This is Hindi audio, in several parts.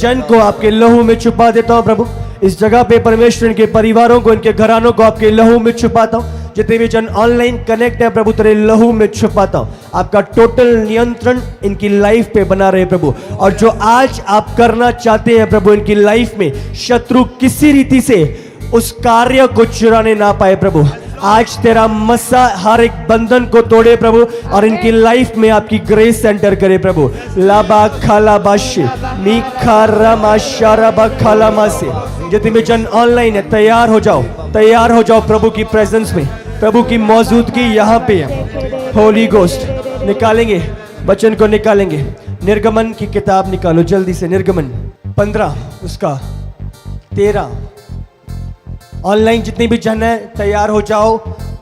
जन को आपके लहू में छुपा देता हूं प्रभु। इस जगह पे परमेश्वर इनके परिवारों को, इनके घरानों को आपके लहू में छुपाता हूं। जितने भी जन ऑनलाइन कनेक्ट है प्रभु, तेरे लहू में छुपाता हूं। आपका टोटल नियंत्रण इनकी लाइफ पे बना रहे प्रभु। और जो आज आप करना चाहते हैं प्रभु इनकी लाइफ में, शत्रु किसी रीति से उस कार्य को चुराने ना पाए प्रभु। आज तेरा मस्सा हर एक बंधन को तोड़े प्रभु, और इनकी लाइफ में आपकी ग्रेस एंटर करे प्रभु। लाबा खाला बाशी मीखा रमा शारबा खाला मासे। जितने भी जन ऑनलाइन है, तैयार हो जाओ, तैयार हो जाओ प्रभु की प्रेजेंस में। प्रभु की मौजूदगी यहाँ पे है। होली गोस्ट निकालेंगे, वचन को निकालेंगे। निर्गमन की किताब निकालो जल्दी से। निर्गमन 15 उसका 13। ऑनलाइन जितने भी जन है तैयार हो जाओ।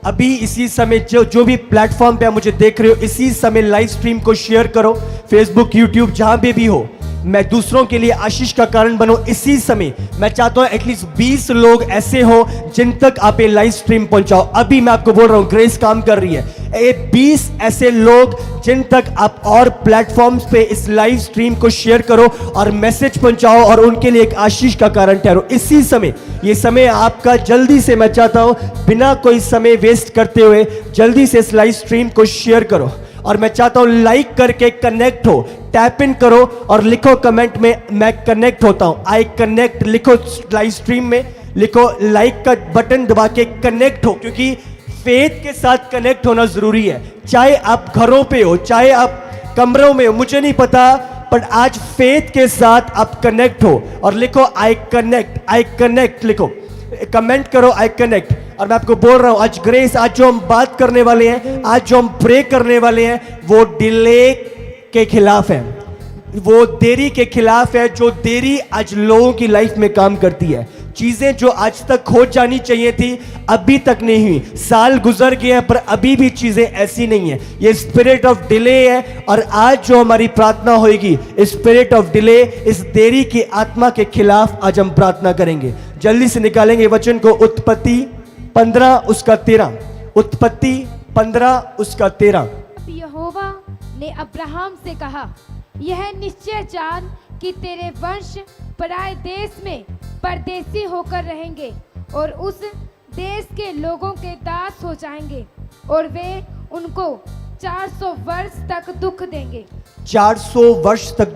अभी इसी समय जो भी प्लेटफॉर्म पे आप मुझे देख रहे हो, इसी समय लाइव स्ट्रीम को शेयर करो। फेसबुक, यूट्यूब, जहां पे भी हो। मैं दूसरों के लिए आशीष का कारण बनो इसी समय। मैं चाहता हूं एटलीस्ट 20 लोग ऐसे हो जिन तक आप ये लाइव स्ट्रीम पहुंचाओ। अभी मैं आपको बोल रहा हूं, ग्रेस काम कर रही है। 20 ऐसे लोग जिन तक आप और प्लेटफॉर्म्स पे इस लाइव स्ट्रीम को शेयर करो और मैसेज पहुंचाओ और उनके लिए एक आशीष का कारण ठहरो इसी समय। ये समय आपका, जल्दी से मैं चाहता हूं बिना कोई समय वेस्ट करते हुए जल्दी से इस लाइव स्ट्रीम को शेयर करो। और मैं चाहता हूं लाइक करके कनेक्ट हो, टैप इन करो और लिखो कमेंट में, मैं कनेक्ट होता हूं। आई कनेक्ट लिखो, लाइव स्ट्रीम में लिखो, लाइक का बटन दबा के कनेक्ट हो, क्योंकि फेथ के साथ कनेक्ट होना जरूरी है। चाहे आप घरों पे हो, चाहे आप कमरों में हो, मुझे नहीं पता, पर आज फेथ के साथ आप कनेक्ट हो। और लिखो आई कनेक्ट लिखो, कमेंट करो आई कनेक्ट। और मैं आपको बोल रहा हूं आज ग्रेस, आज जो हम बात करने वाले हैं, आज जो हम प्रे करने वाले हैं, वो डिले के खिलाफ है, वो देरी के खिलाफ है। जो देरी आज लोगों की लाइफ में काम करती है। चीजें जो आज तक हो जानी चाहिए थी अभी तक नहीं हुई। साल गुजर गए हैं पर अभी भी चीजें ऐसी नहीं है। ये स्पिरिट ऑफ डिले है। और आज जो हमारी प्रार्थना होगी, स्पिरिट ऑफ डिले, इस देरी की आत्मा के खिलाफ आज हम प्रार्थना करेंगे। जल्दी से निकालेंगे वचन को। उत्पत्ति 15 उसका 13। उत्पत्ति 15 उसका 13। यहोवा ने अब्राहम से कहा, यह निश्चय जान कि तेरे वंश पराए देश में परदेसी होकर रहेंगे और उस देश के लोगों के दास हो जाएंगे और वे उनको 400 वर्ष तक दुख देंगे। 400 वर्ष तक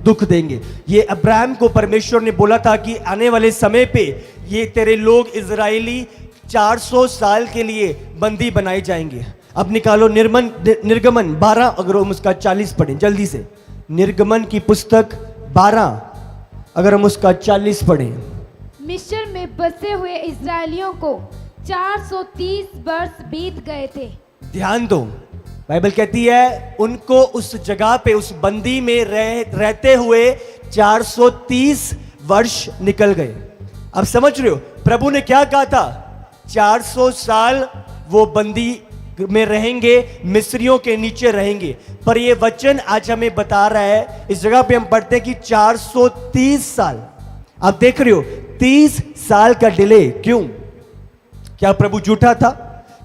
दुख देंगे। ये अब्राहम को परमेश्वर ने बोला था कि आने वाले समय पे ये तेरे लोग इजरायली 400 साल के लिए बंदी बनाए जाएंगे। अब निकालो निर्गमन 12, अगर हम उसका 40 पढ़ें जल्दी से। निर्गमन की पुस्तक 12 अगर हम उसका 40 पढ़ें। मिस्र में बसे हुए इजरायलियों को 430 वर्ष बीत गए थे। ध्यान दो, बाइबल कहती है उनको उस जगह पे, उस बंदी में रहते हुए 430 वर्ष निकल गए। अब समझ रहे हो प्रभु ने क्या कहा था? 400 साल वो बंदी में रहेंगे, मिस्रियों के नीचे रहेंगे। पर ये वचन आज हमें बता रहा है, इस जगह पे हम पढ़ते हैं कि 430 साल। आप देख रहे हो 30 साल का डिले। क्यों? क्या प्रभु झूठा था?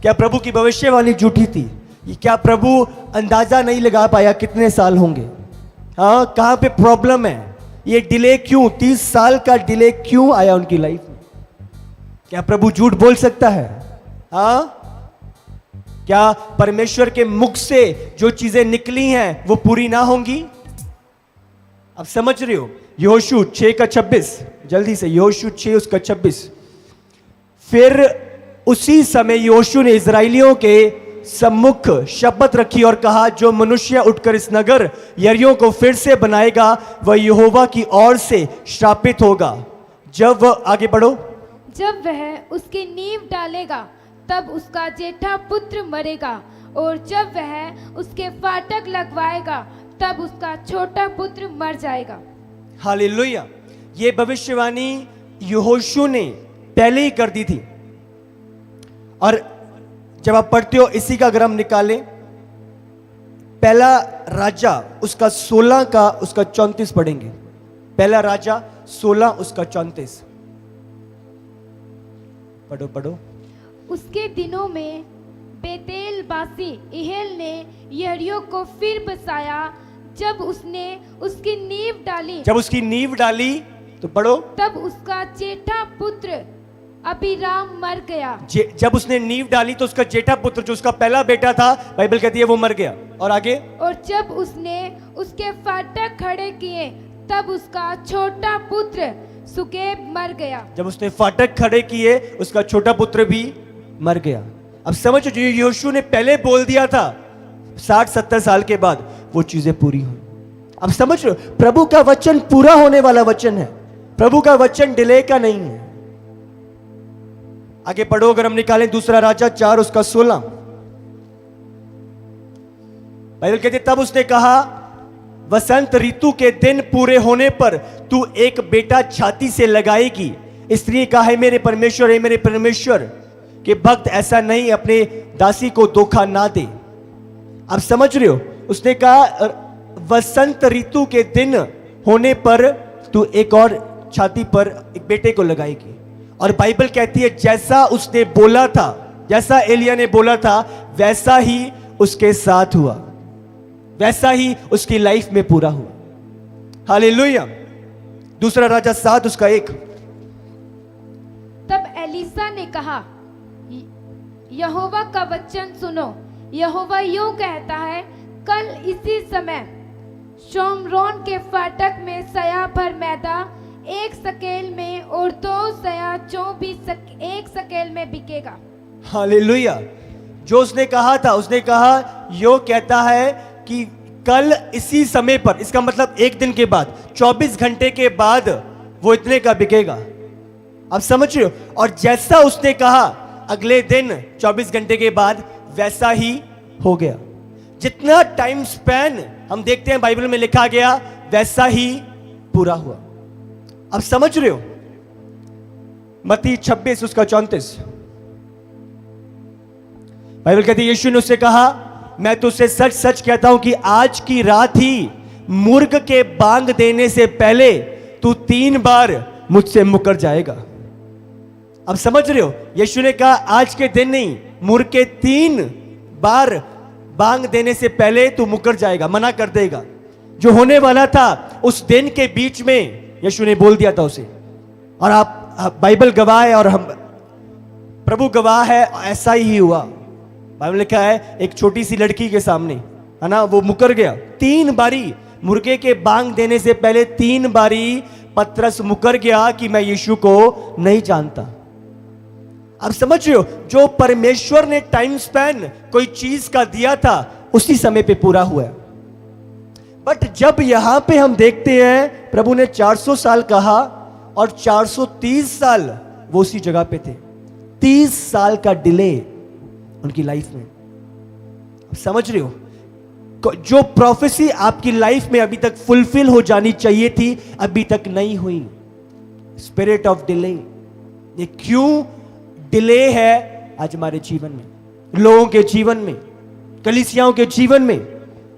क्या प्रभु की भविष्यवाणी झूठी थी? क्या प्रभु अंदाजा नहीं लगा पाया कितने साल होंगे? हाँ, कहां पे प्रॉब्लम है? ये डिले क्यों? 30 साल का डिले क्यों आया उनकी लाइफ में? क्या प्रभु झूठ बोल सकता है? हाँ, क्या परमेश्वर के मुख से जो चीजें निकली हैं वो पूरी ना होंगी? अब समझ रहे हो? यहोशू 6 का 26 जल्दी से। यहोशू 6 उसका 26। फिर उसी समय यहोशू ने इजराइलियों के सम्मुख शपथ रखी और कहा, जो मनुष्य उठकर इस नगर यरीहो को फिर से बनाएगा वह यहोवा की ओर से श्रापित होगा। जब वह, आगे बढ़ो, जब वह उसकी नींव डालेगा तब उसका जेठा पुत्र मरेगा और जब वह उसके फाटक लगवाएगा तब उसका छोटा पुत्र मर जाएगा। हालेलुया। ये भविष्यवाणी यहोशू ने पहले ही कर दी थी। और जब आप पढ़ते हो इसी का अगर हम निकालें, पहला राजा उसका 16 का उसका 34 पढ़ेंगे। पहला राजा 16 उसका 34 पढ़ो। उसके दिनों में बेतेल बासी इहेल ने यरीहो को फिर बसाया, जब उसने उसकी नींव डाली, जब उसकी नींव डाली, तो पढ़ो, तब उसका जेठा पुत्र अबीराम मर गया। जब उसने नींव डाली तो उसका जेठा पुत्र जो उसका पहला बेटा था, बाइबल कहती है वो मर गया। और आगे, और जब उसने उसके फाटक खड़े किए, तब उसका छोटा पुत्र सुकेब मर गया। जब उसने फाटक खड़े किए, उसका छोटा पुत्र भी मर गया। अब समझो, जो यहोशू ने पहले बोल दिया था 60-70 साल के बाद, वो चीजें पूरी हुई। अब समझ लो, प्रभु का वचन पूरा होने वाला वचन है, प्रभु का वचन डिले का नहीं है। आगे पढ़ो, अगर हम निकालें दूसरा राजा 4 उसका 16, बाइबल कहती तब उसने कहा, वसंत ऋतु के दिन पूरे होने पर तू एक बेटा छाती से लगाएगी। स्त्री कहा, है मेरे परमेश्वर, है मेरे परमेश्वर के भक्त ऐसा नहीं, अपने दासी को धोखा ना दे। आप समझ रहे हो, उसने कहा वसंत ऋतु के दिन होने पर तू एक और छाती पर एक बेटे को लगाएगी। और बाइबल कहती है जैसा उसने बोला था, जैसा एलिया ने बोला था, वैसा ही उसके साथ हुआ, वैसा ही उसकी लाइफ में पूरा हुआ। हालेलुया। दूसरा राजा 7 उसका 1, तब एलीसा ने कहा, यहोवा का वचन सुनो। यहोवा यूं कहता है, कल इसी समय शोमरोन के फाटक में सया भर मैदा 1 शकेल में और 2 सया 1 शकेल में बिकेगा। हालेलुया। जो उसने कहा था, उसने कहा यो कहता है कि कल इसी समय पर, इसका मतलब एक दिन के बाद, 24 घंटे के बाद वो इतने का बिकेगा। आप समझ रहे हो? और जैसा उसने कहा अगले दिन 24 घंटे के बाद वैसा ही हो गया। जितना टाइम स्पैन हम देखते हैं बाइबल में लिखा गया, वैसा ही पूरा हुआ। अब समझ रहे हो? मत्ती 26 उसका 34, बाइबल कहती है यीशु ने उससे कहा, मैं तुझसे सच सच कहता हूं कि आज की रात ही मुर्ग के बांग देने से पहले तू 3 बार मुझसे मुकर जाएगा। अब समझ रहे हो? यीशु ने कहा आज के दिन नहीं, मुर्ग के 3 बार बांग देने से पहले तू मुकर जाएगा, मना कर देगा। जो होने वाला था उस दिन के बीच में यीशु ने बोल दिया था उसे। और आप बाइबल गवाह है और हम प्रभु गवाह है, ऐसा ही हुआ। बाइबल लिखा है एक छोटी सी लड़की के सामने, है ना, वो मुकर गया 3 बारी। मुर्गे के बांग देने से पहले 3 बारी पतरस मुकर गया कि मैं यीशु को नहीं जानता। आप समझ रहे हो? जो परमेश्वर ने टाइम स्पैन कोई चीज का दिया था उसी समय पे पूरा हुआ है। बट जब यहां पे हम देखते हैं प्रभु ने 400 साल कहा और 430 साल वो उसी जगह पे थे। 30 साल का डिले उनकी लाइफ में। समझ रहे हो? जो प्रोफेसी आपकी लाइफ में अभी तक फुलफिल हो जानी चाहिए थी, अभी तक नहीं हुई। Spirit of delay. ये क्यों डिले है आज हमारे जीवन में, लोगों के जीवन में, कलीसियाओं के जीवन में?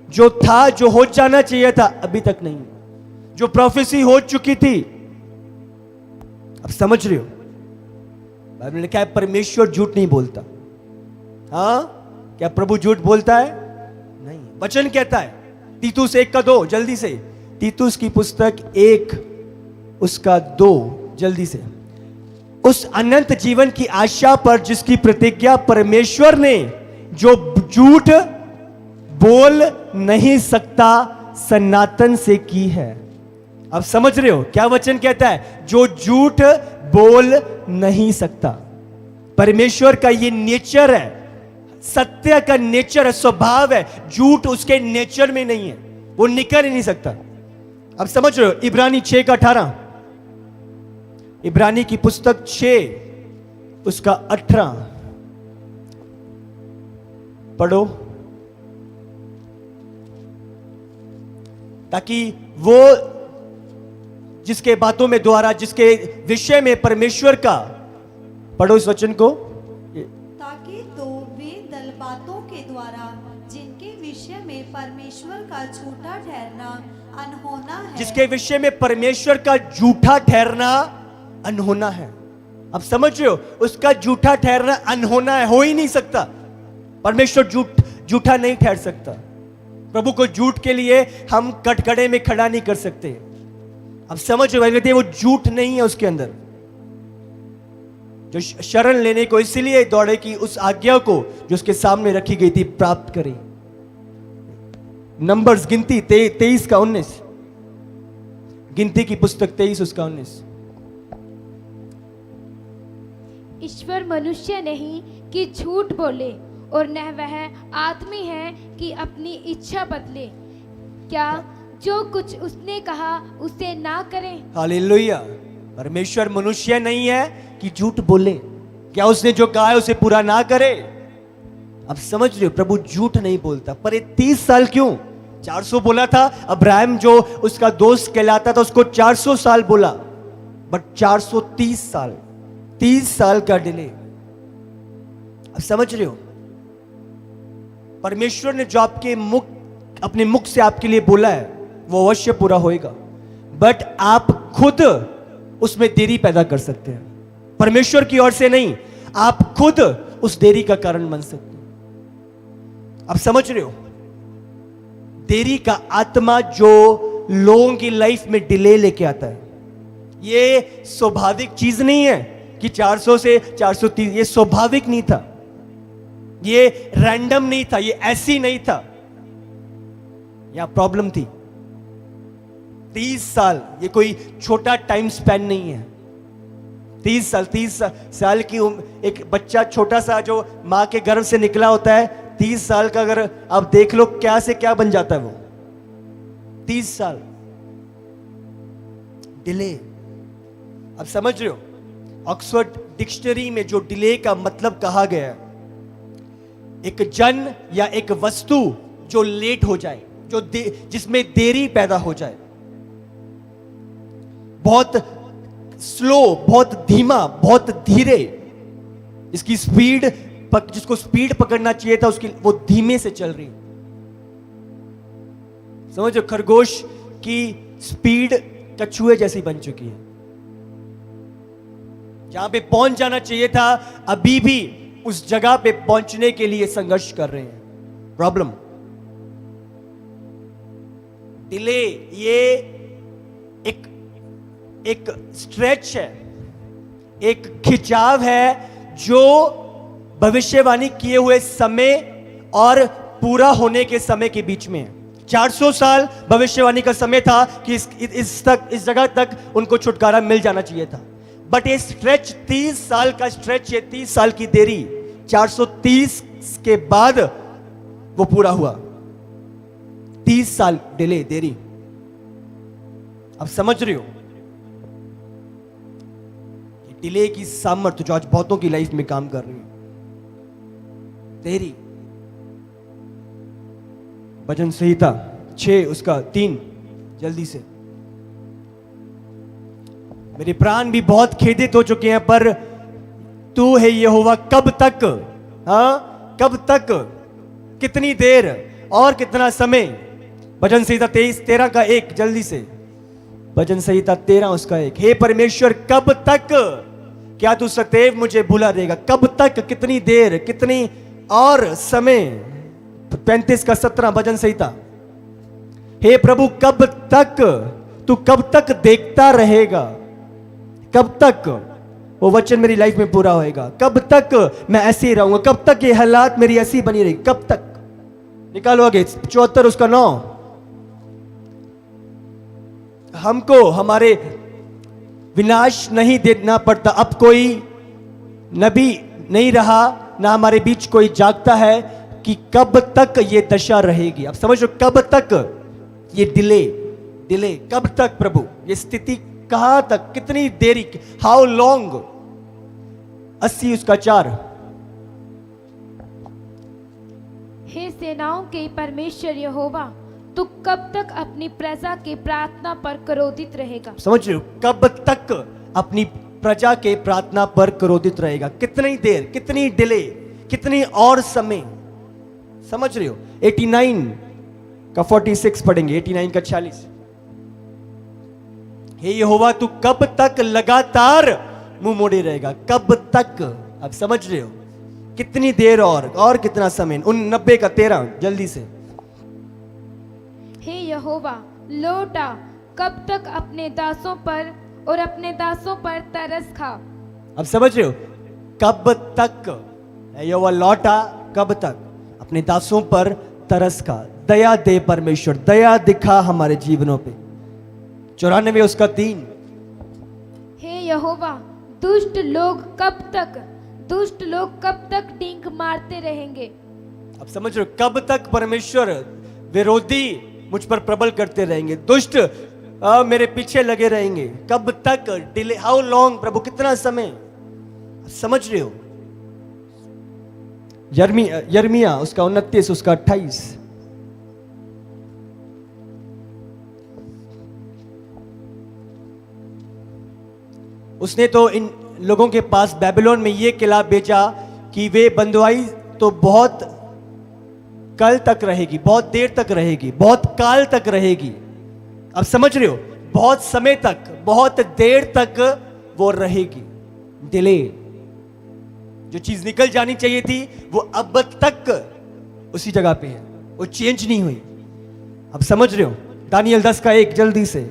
जो था, जो हो जाना चाहिए था, अभी तक नहीं। जो प्रोफेसी हो चुकी थी, अब समझ रहे हो? बाइबल ने लिखा है परमेश्वर झूठ नहीं बोलता। हाँ, क्या प्रभु झूठ बोलता है? नहीं। वचन कहता है तीतुस 1 का 2, जल्दी से, तीतुस की पुस्तक 1 उसका 2, जल्दी से। उस अनंत जीवन की आशा पर जिसकी प्रतिज्ञा परमेश्वर ने, जो झूठ बोल नहीं सकता, सनातन से की है। अब समझ रहे हो क्या वचन कहता है? जो झूठ बोल नहीं सकता। परमेश्वर का ये नेचर है, सत्य का नेचर है, स्वभाव है। झूठ उसके नेचर में नहीं है, वो निकल ही नहीं सकता। अब समझ रहे हो? इब्रानी 6 का 18, इब्रानी की पुस्तक 6 उसका 18 पढ़ो, ताकि वो जिसके बातों में द्वारा, जिसके विषय में परमेश्वर का, पढ़ो इस वचन को, ताकि तो वे दल बातों के द्वारा जिनके विषय में परमेश्वर का झूठा ठहरना अनहोना है, जिसके विषय में परमेश्वर का झूठा ठहरना अनहोना है। अब समझ रहे हो? उसका झूठा ठहरना अनहोना है, हो ही नहीं सकता। परमेश्वर झूठा नहीं ठहर सकता। प्रभु को झूठ के लिए हम कटघरे में खड़ा नहीं कर सकते। अब समझ रहे हो, वो झूठ नहीं है उसके अंदर। जो शरण लेने को इसलिए दौड़े कि उस आज्ञा को जो उसके सामने रखी गई थी प्राप्त करे। नंबर्स गिनती 23 का 19, गिनती की पुस्तक 23 उसका 19। ईश्वर मनुष्य नहीं कि झूठ बोले, और न वह आदमी है कि अपनी इच्छा बदले। क्या जो कुछ उसने कहा उसे ना करे? हालेलुया। परमेश्वर मनुष्य नहीं है कि झूठ बोले। क्या उसने जो कहा है उसे पूरा ना करे? अब समझ रहे हो, प्रभु झूठ नहीं बोलता। पर ये 30 साल क्यों? 400 बोला था। अब्राहम जो उसका दोस्त कहलाता था उसको 400 साल बोला, बट 430 साल, 30 साल का डिले। अब समझ रहे हो, परमेश्वर ने जो आपके अपने मुख से आपके लिए बोला है वो अवश्य पूरा होएगा, बट आप खुद उसमें देरी पैदा कर सकते हैं। परमेश्वर की ओर से नहीं, आप खुद उस देरी का कारण बन सकते हैं। अब समझ रहे हो, देरी का आत्मा जो लोगों की लाइफ में डिले लेके आता है, ये स्वाभाविक चीज नहीं है कि 400 से 430, ये स्वाभाविक नहीं था, ये रैंडम नहीं था, ये ऐसी नहीं था। यहां प्रॉब्लम थी। 30 साल ये कोई छोटा टाइम स्पैन नहीं है। 30 साल की एक बच्चा छोटा सा जो मां के गर्भ से निकला होता है, 30 साल का अगर आप देख लो क्या से क्या बन जाता है वो। 30 साल डिले। अब समझ रहे हो, ऑक्सफोर्ड डिक्शनरी में जो डिले का मतलब कहा गया है, एक जन या एक वस्तु जो लेट हो जाए, जो जिसमें देरी पैदा हो जाए, बहुत स्लो, बहुत धीमा, बहुत धीरे, इसकी स्पीड जिसको स्पीड पकड़ना चाहिए था उसकी वो धीमे से चल रही। समझो, खरगोश की स्पीड कछुए जैसी बन चुकी है। जहां पे पहुंच जाना चाहिए था अभी भी उस जगह पे पहुंचने के लिए संघर्ष कर रहे हैं। प्रॉब्लम, डिले, ये एक स्ट्रेच है, एक खिंचाव है जो भविष्यवाणी किए हुए समय और पूरा होने के समय के बीच में है। 400 साल भविष्यवाणी का समय था कि इस जगह तक उनको छुटकारा मिल जाना चाहिए था, बट ये स्ट्रेच 30 साल का स्ट्रेच है, 30 साल की देरी, 430 के बाद वो पूरा हुआ। 30 साल डिले, देरी। अब समझ रहे हो डिले की सामर्थ्य जो आज बहुतों की लाइफ में काम कर रही है। देरी। भजन संहिता 6 उसका 3, जल्दी से। मेरे प्राण भी बहुत खेदित हो चुके हैं, पर तू है यहोवा कब तक? हाँ, कब तक? कितनी देर और कितना समय? भजन संहिता 13 का 1, जल्दी से। भजन संहिता 13 उसका 1। हे परमेश्वर कब तक? क्या तू सदैव मुझे भुला देगा? कब तक? कितनी देर, कितनी और समय? 35 का 17 भजन संहिता। हे प्रभु कब तक? तू कब तक देखता रहेगा? कब तक वो वचन मेरी लाइफ में पूरा होएगा? कब तक मैं ऐसे ही रहूंगा? कब तक ये हालात मेरी ऐसी बनी रहेगी? कब तक? निकालो आगे 74 उसका 9। हमको हमारे विनाश नहीं देखना पड़ता। अब कोई नबी नहीं रहा, ना हमारे बीच कोई जागता है कि कब तक ये दशा रहेगी। अब समझो, कब तक ये डिले, कब तक प्रभु? ये स्थिति कहां तक? कितनी देरी? How long? 80 उसका 4। हे सेनाओं के परमेश्वर यहोवा, तू कब तक अपनी प्रजा के प्रार्थना पर क्रोधित रहेगा? समझ रहे हो, कब तक अपनी प्रजा के प्रार्थना पर क्रोधित रहेगा? कितनी देर, कितनी डिले, कितनी और समय? समझ रहे हो? 89 का 46 पढ़ेंगे, 89 का 46। हे यहोवा तू कब तक लगातार मुंह मोड़े रहेगा? कब तक? अब समझ रहे हो, कितनी देर और कितना समय? 90 का 13, जल्दी से। यहोवा लौट आ, कब तक अपने दासों पर और अपने दासों पर तरस खा। अब समझ रहे हो, कब तक यहोवा लौटा, कब तक अपने दासों पर तरस खा। दया दे परमेश्वर, दया दिखा हमारे जीवनों पे। 94 उसका 3। हे यहोवा दुष्ट लोग कब तक डींग मारते रहेंगे। अब समझ रहे हो, कब तक परमेश्वर विरोधी मुझ पर प्रबल करते रहेंगे, दुष्ट मेरे पीछे लगे रहेंगे, कब तक डिले, हाउ लॉन्ग प्रभु, कितना समय। समझ रहे हो, यर्मिया उसका 29 उसका 28। उसने तो इन लोगों के पास बेबीलोन में ये किला बेचा कि वे बंधुआई तो बहुत कल तक रहेगी, बहुत देर तक रहेगी, बहुत काल तक रहेगी। अब समझ रहे हो, बहुत समय तक, बहुत देर तक वो रहेगी। डिले, जो चीज निकल जानी चाहिए थी वो अब तक उसी जगह पे है, वो चेंज नहीं हुई। अब समझ रहे हो, दानियल 10 का 1 जल्दी से।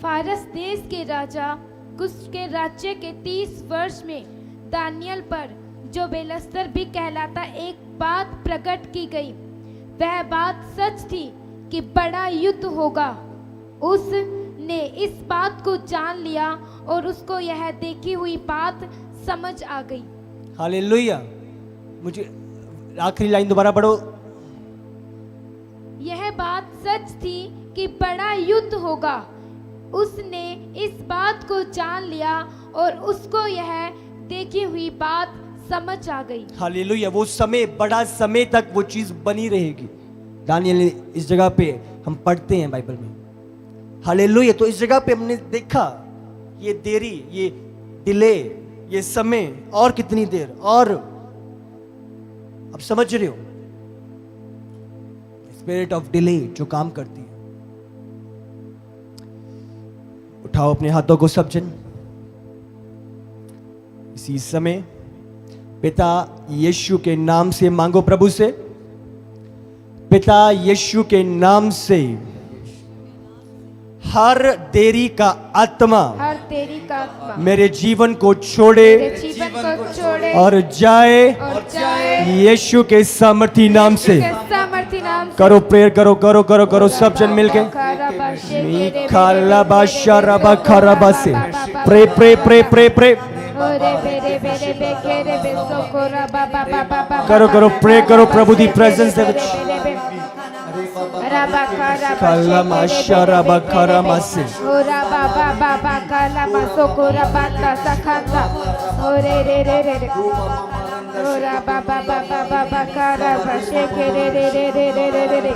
फारस देश के राजा कुश के राज्य के 30 वर्ष में दानियल पर, जो बेलस्तर भी कहलाता, एक बात प्रकट की गई। वह बात सच थी कि बड़ा युद्ध होगा। उसने इस बात को जान लिया और उसको यह देखी हुई बात समझ आ गई। हालेलुया। मुझे आखिरी लाइन दोबारा पढ़ो। यह बात सच थी कि बड़ा युद्ध होगा। उसने इस बात को जान लिया और उसको यह देखी हुई बात समझ आ गई। हालेलुया। वो समय, बड़ा समय तक वो चीज बनी रहेगी। दानियल ने इस जगह पे हम पढ़ते हैं बाइबल में। हालेलुया। तो इस जगह पे हमने देखा ये देरी, ये डिले, ये समय, और कितनी देर, और अब समझ रहे हो स्पिरिट ऑफ डिले जो काम करती है। उठाओ अपने हाथों को सब जन। इसी समय पिता यीशु के नाम से मांगो प्रभु से। पिता यीशु के नाम से हर देरी का आत्मा मेरे जीवन को छोड़े और जाए यीशु के सामर्थी नाम से। करो प्रेयर, करो करो करो करो सब जन मिलके। से pray pray pray pray pray करो करो प्रे करो प्रभु दी प्रेजेंस दे विच काला शरा बखरा मसे ओरा बाबा बाबा काला मसोकोरा बाता सखंदा ओरे रे रे रे रे ओरा बाबा बाबा बाबा कारा बशे के रे रे रे रे रे रे रे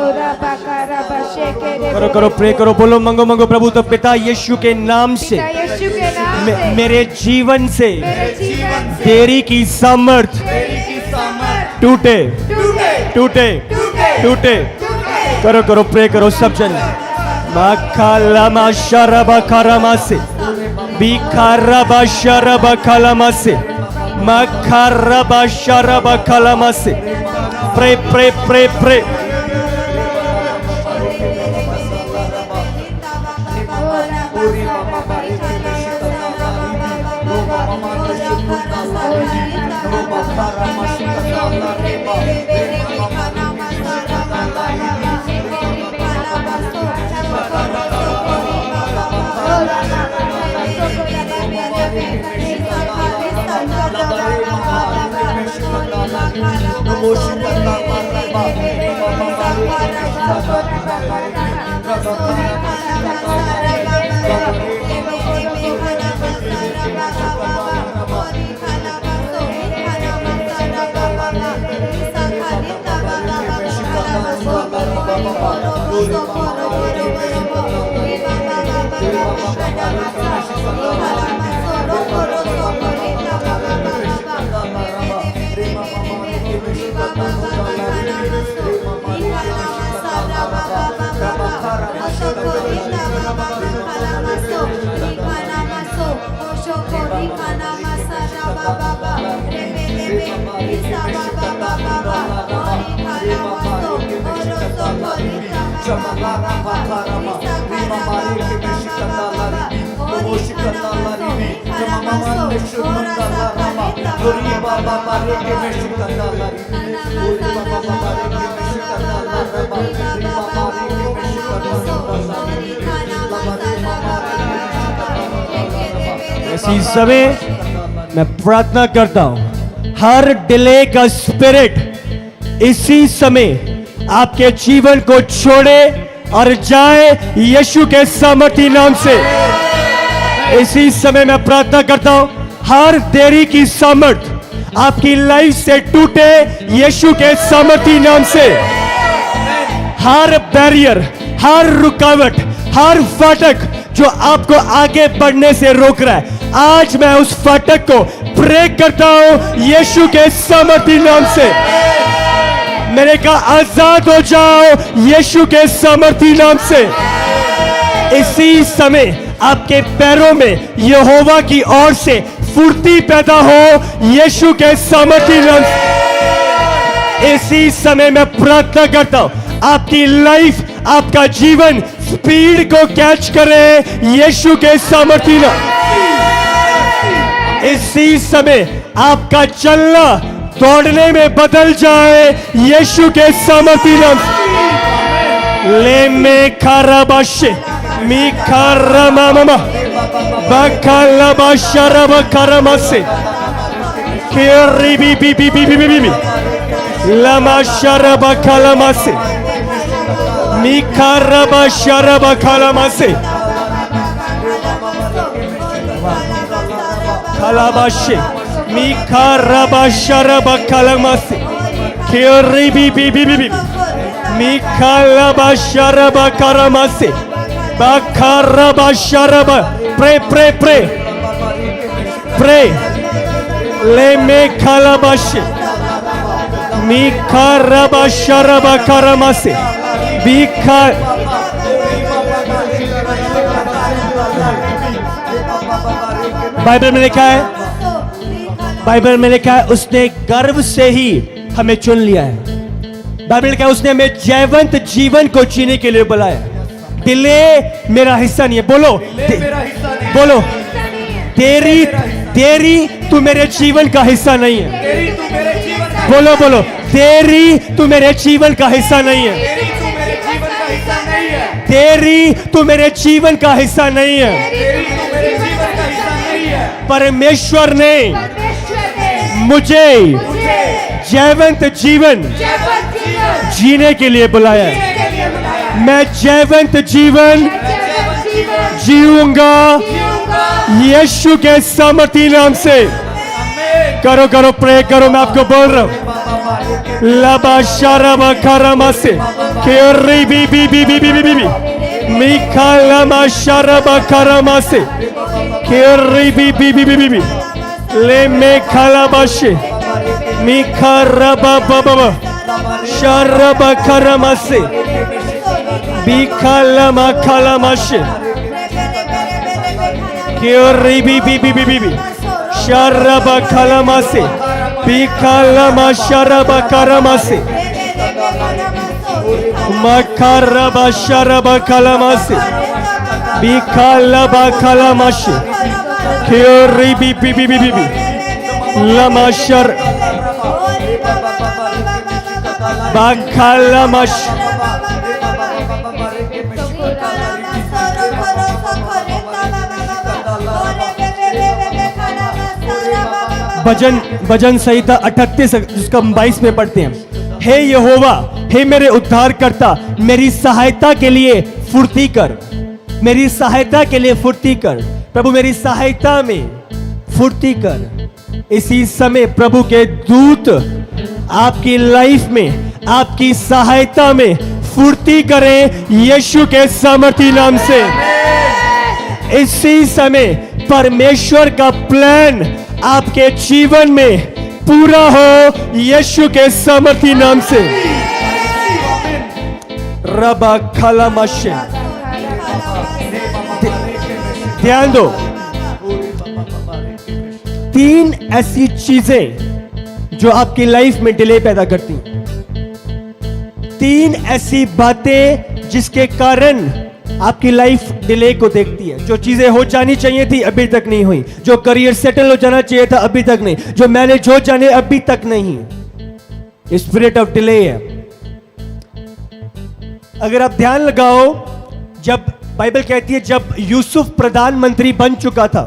ओरा बाकारा बशे के रे। करो करो प्रे करो, बोलो मंगो मंगो प्रभु। तो पिता यीशु के नाम से मेरे जीवन से देरी की सामर्थ टूटे टूटे टूटे। करो करो प्रे करो सब जन। माखालामा शरबा खरामा से बिखारबा शरबा खलामा से माखारबा शरबा खलामा से pray pray pray pray. Baba इसी समय मैं प्रार्थना करता हूं, हर डिले का स्पिरिट इसी समय आपके जीवन को छोड़े और जाए यीशु के सामर्थी नाम से। इसी समय मैं प्रार्थना करता हूं, हर देरी की सामर्थ आपकी लाइफ से टूटे यीशु के सामर्थी नाम से। हर बैरियर, हर रुकावट, हर फाटक जो आपको आगे बढ़ने से रोक रहा है, आज मैं उस फाटक को ब्रेक करता हूं यीशु के सामर्थी नाम से। मैंने कहा आजाद हो जाओ यीशु के सामर्थी नाम से। इसी समय आपके पैरों में यहोवा की ओर से फुर्ती पैदा हो यीशु के सामर्थी नाम से। इसी समय मैं प्रार्थना करता हूं, आपकी लाइफ, आपका जीवन स्पीड को कैच करे यीशु के सामर्थी नाम। इसी समय आपका चलना दौड़ने में बदल जाए यीशु के सामर्थी नाम से। ले में खाराबाशे मी खारामामा बखालाबाशारा बखारामासे केरी बी बी बी बी बी बी लमा शारा बखालामासे मी खाराबाशारा बखालामासे खालाबाशे मी खाराबाशारा बखालामासे केरी बी बी बी बी बी मी खालाबाशारा बखारामासे बखाराबाशारा बा प्रे प्रे प्रे प्रे ले में खालाबाशे मी खाराबाशारा बखारामासे बिखा बाइबल में लिखा है, बाइबल में लिखा है उसने गर्व से ही हमें चुन लिया है। बाइबल में लिखा है उसने हमें जयवंत जीवन को जीने के लिए बुलाया। डिले मेरा हिस्सा नहीं है। बोलो बोलो, देरी देरी तू मेरे जीवन का हिस्सा नहीं है। बोलो बोलो, देरी तू मेरे जीवन का हिस्सा नहीं है। देरी तू मेरे जीवन का हिस्सा नहीं है। परमेश्वर ने मुझे जयवंत जीवन जीने के लिए बुलाया है। मैं जयवंत जीवन जीऊंगा यीशु के सामर्थी नाम से। करो करो, प्रे करो, मैं आपको बोल रहा हूं। लबा शाराबा खारामा से केरी बी बी बी बी बी बी बी मीखा लमा शाराबा खारामा से केरी बी बी बी बी बी बी ले में खालाबाशे मीखा रबा बाबा शाराबा खारामा से बीखा लमा खालामा से केरी बी बी बी बी बी बी शाराबा खालामा से बीखा लमा शाराबा खारामा से मखाराबा शाराबा खालामा से बीखा लबा खालामा से केरी बी बी बी बी बी बी लमा शर बाखालामाश भजन संहिता 38 जिसका हम 22 में पढ़ते हैं। हे यहोवा, हे मेरे उद्धारकर्ता, मेरी सहायता के लिए फुर्ती कर। मेरी सहायता के लिए फुर्ती कर प्रभु, मेरी सहायता में फुर्ती कर। इसी समय प्रभु के दूत आपकी लाइफ में, आपकी सहायता में फुर्ती करें यीशु के सामर्थी नाम से। इसी समय परमेश्वर का प्लान आपके जीवन में पूरा हो यीशु के सामर्थी नाम से। रबा खालामाशे, ध्यान दो, 3 ऐसी चीजें जो आपकी लाइफ में डिले पैदा करती, 3 ऐसी बातें जिसके कारण आपकी लाइफ डिले को देखती है। जो चीजें हो जानी चाहिए थी अभी तक नहीं हुई, जो करियर सेटल हो जाना चाहिए था अभी तक नहीं, जो मैरिज हो जाने अभी तक नहीं। स्पिरिट ऑफ डिले है। अगर आप ध्यान लगाओ, जब बाइबल कहती है जब यूसुफ प्रधानमंत्री बन चुका था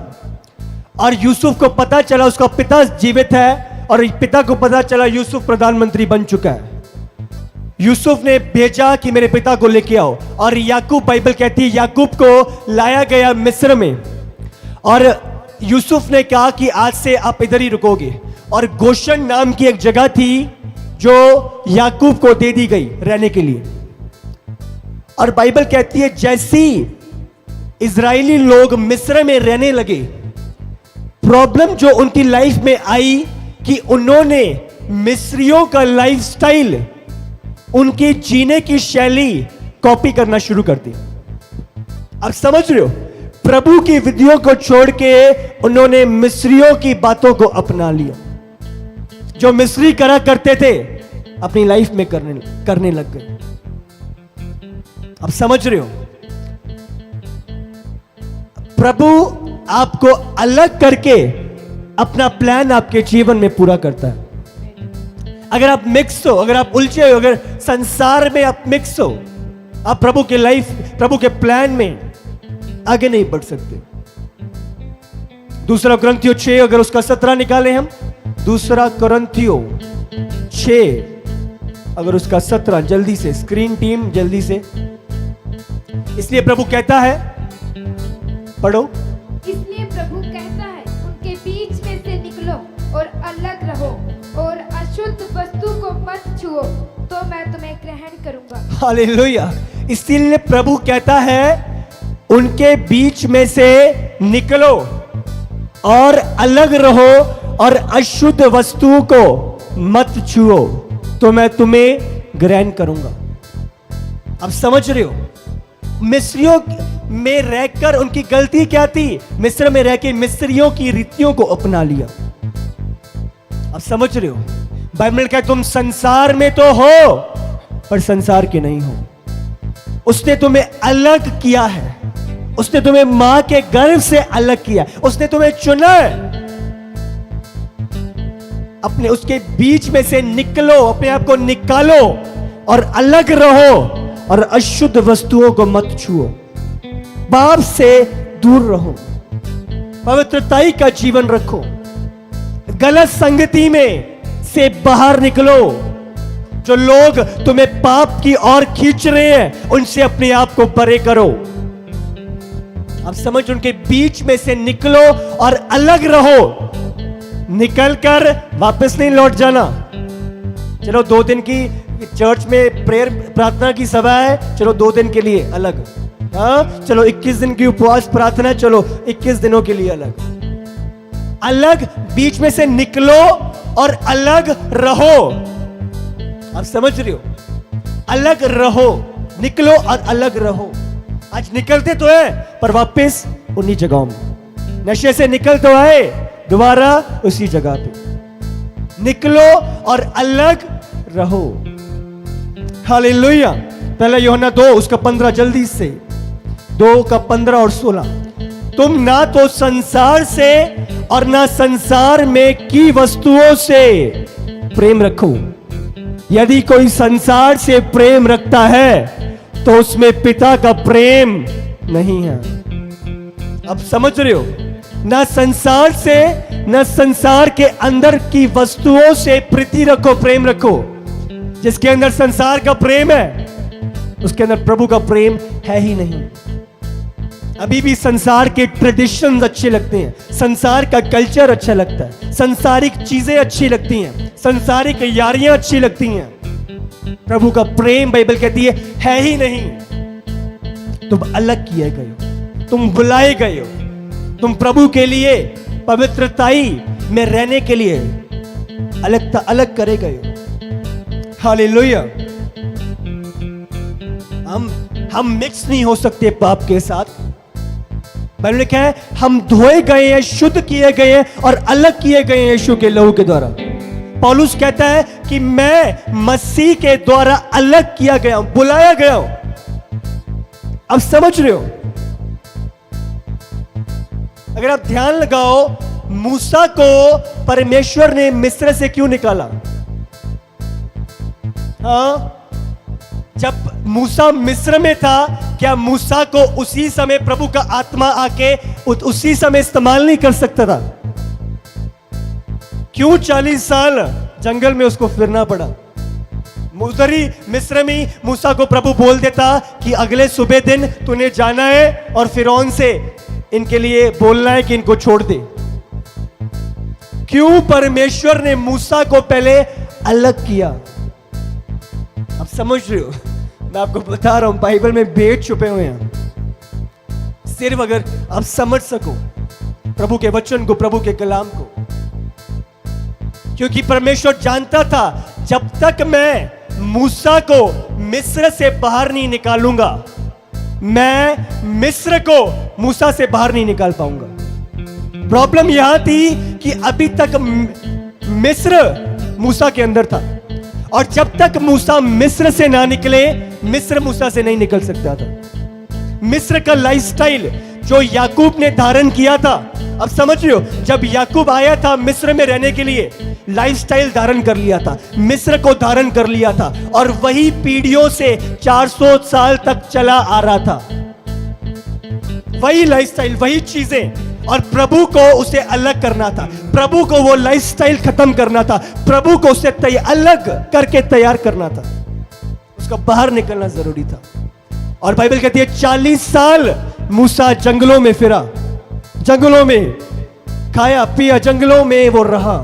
और यूसुफ को पता चला उसका पिता जीवित है और पिता को पता चला यूसुफ प्रधानमंत्री बन चुका है, यूसुफ ने भेजा कि मेरे पिता को लेके आओ। और याकूब, बाइबल कहती है याकूब को लाया गया मिस्र में और यूसुफ ने कहा कि आज से आप इधर ही रुकोगे। और गोशन नाम की एक जगह थी जो याकूब को दे दी गई रहने के लिए। और बाइबल कहती है जैसी इजरायली लोग मिस्र में रहने लगे, प्रॉब्लम जो उनकी लाइफ में आई कि उन्होंने मिस्रियों का लाइफस्टाइल, उनकी जीने की शैली कॉपी करना शुरू कर दी। आप समझ रहे हो, प्रभु की विधियों को छोड़ के उन्होंने मिस्रियों की बातों को अपना लिया। जो मिस्री करा करते थे अपनी लाइफ में करने लग गए। आप समझ रहे हो, प्रभु आपको अलग करके अपना प्लान आपके जीवन में पूरा करता है। अगर आप मिक्स हो, अगर आप उलझे हो, अगर संसार में आप मिक्स हो, आप प्रभु के लाइफ, प्रभु के प्लान में आगे नहीं बढ़ सकते। दूसरा कुरिन्थियों 6, अगर उसका 17 निकालें हम, दूसरा कुरिन्थियों 6 अगर उसका 17, जल्दी से स्क्रीन टीम जल्दी से। इसलिए प्रभु कहता है, पढ़ो। इसलिए प्रभु कहता है उनके बीच में से निकलो और अलग रहो और अशुद्ध वस्तु को मत छुओ, तो मैं तुम्हें ग्रहण करूंगा। हालेलुया। इसलिए प्रभु कहता है उनके बीच में से निकलो और अलग रहो और अशुद्ध वस्तुओं को मत छुओ, तो मैं तुम्हें ग्रहण करूंगा। अब समझ रहे हो, मिस्रियों में रहकर उनकी गलती क्या थी? मिस्र में रहकर मिस्रियों की रीतियों को अपना लिया। अब समझ रहे हो, बाइबल कहता है तुम संसार में तो हो पर संसार के नहीं हो। उसने तुम्हें अलग किया है, उसने तुम्हें मां के गर्भ से अलग किया, उसने तुम्हें चुना है। अपने उसके बीच में से निकलो, अपने आप को निकालो और अलग रहो और अशुद्ध वस्तुओं को मत छुओ। पाप से दूर रहो, पवित्रताई का जीवन रखो, गलत संगति में से बाहर निकलो। जो लोग तुम्हें पाप की ओर खींच रहे हैं उनसे अपने आप को परे करो। अब समझ, उनके बीच में से निकलो और अलग रहो। निकलकर वापस नहीं लौट जाना। चलो 2 दिन की चर्च में प्रेयर प्रार्थना की सभा है, चलो 2 दिन के लिए अलग। हाँ, चलो 21 दिन की उपवास प्रार्थना, चलो 21 दिनों के लिए अलग। अलग, बीच में से निकलो और अलग रहो। आप समझ रहे हो, अलग रहो, निकलो और अलग रहो। आज निकलते तो है पर वापस उन्हीं जगहों में, नशे से निकल तो आए, दोबारा उसी जगह पे। निकलो और अलग रहो। हालेलुया। पहला यूहन्ना 2 उसका 15 जल्दी से, 2 का 15 और 16। तुम ना तो संसार से और ना संसार में की वस्तुओं से प्रेम रखो। यदि कोई संसार से प्रेम रखता है तो उसमें पिता का प्रेम नहीं है। अब समझ रहे हो, ना संसार से ना संसार के अंदर की वस्तुओं से प्रीति रखो, प्रेम रखो। जिसके अंदर संसार का प्रेम है उसके अंदर प्रभु का प्रेम है ही नहीं। अभी भी संसार के ट्रेडिशंस अच्छे लगते हैं, संसार का कल्चर अच्छा लगता है, संसारिक चीजें अच्छी लगती हैं, संसारिक यारियां अच्छी लगती हैं। प्रभु का प्रेम बाइबल कहती है ही नहीं। तुम अलग किए गए हो, तुम बुलाए गए हो, तुम प्रभु के लिए पवित्रताई में रहने के लिए अलग करे गए हो। हालेलुया। हम मिक्स नहीं हो सकते पाप के साथ। बाइबल लिखा है हम धोए गए हैं, शुद्ध किए गए हैं और अलग किए गए हैं यीशु के लहू के द्वारा। पौलुस कहता है कि मैं मसीह के द्वारा अलग किया गया हूं, बुलाया गया हूं। अब समझ रहे हो? अगर आप ध्यान लगाओ, मूसा को परमेश्वर ने मिस्र से क्यों निकाला? हाँ, जब मूसा मिस्र में था, क्या मूसा को उसी समय प्रभु का आत्मा आके उसी समय इस्तेमाल नहीं कर सकता था? क्यों 40 साल जंगल में उसको फिरना पड़ा? उधर ही मिस्र में मूसा को प्रभु बोल देता कि अगले सुबह दिन तूने जाना है और फिरौन से इनके लिए बोलना है कि इनको छोड़ दे। क्यों परमेश्वर ने मूसा को पहले अलग किया? अब समझ रहे हो? मैं आपको बता रहा हूं, बाइबल में भेद छुपे हुए हैं। सिर्फ अगर आप समझ सको प्रभु के वचन को, प्रभु के कलाम को, क्योंकि परमेश्वर जानता था जब तक मैं मूसा को मिस्र से बाहर नहीं निकालूंगा, मैं मिस्र को मूसा से बाहर नहीं निकाल पाऊंगा। प्रॉब्लम यहां थी कि अभी तक मिस्र मूसा के अंदर था, और जब तक मूसा मिस्र से ना निकले, मिस्र मूसा से नहीं निकल सकता था। मिस्र का लाइफस्टाइल जो याकूब ने धारण किया था, अब समझ रहे हो, जब याकूब आया था मिस्र में रहने के लिए, लाइफस्टाइल धारण कर लिया था, मिस्र को धारण कर लिया था, और वही पीढ़ियों से 400 साल तक चला आ रहा था। वही लाइफस्टाइल, वही चीजें, और प्रभु को उसे अलग करना था, प्रभु को वो लाइफस्टाइल खत्म करना था, प्रभु को उसे अलग करके तैयार करना था, उसका बाहर निकलना जरूरी था। और बाइबल कहती है 40 साल मूसा जंगलों में फिरा, जंगलों में खाया पिया, जंगलों में वो रहा।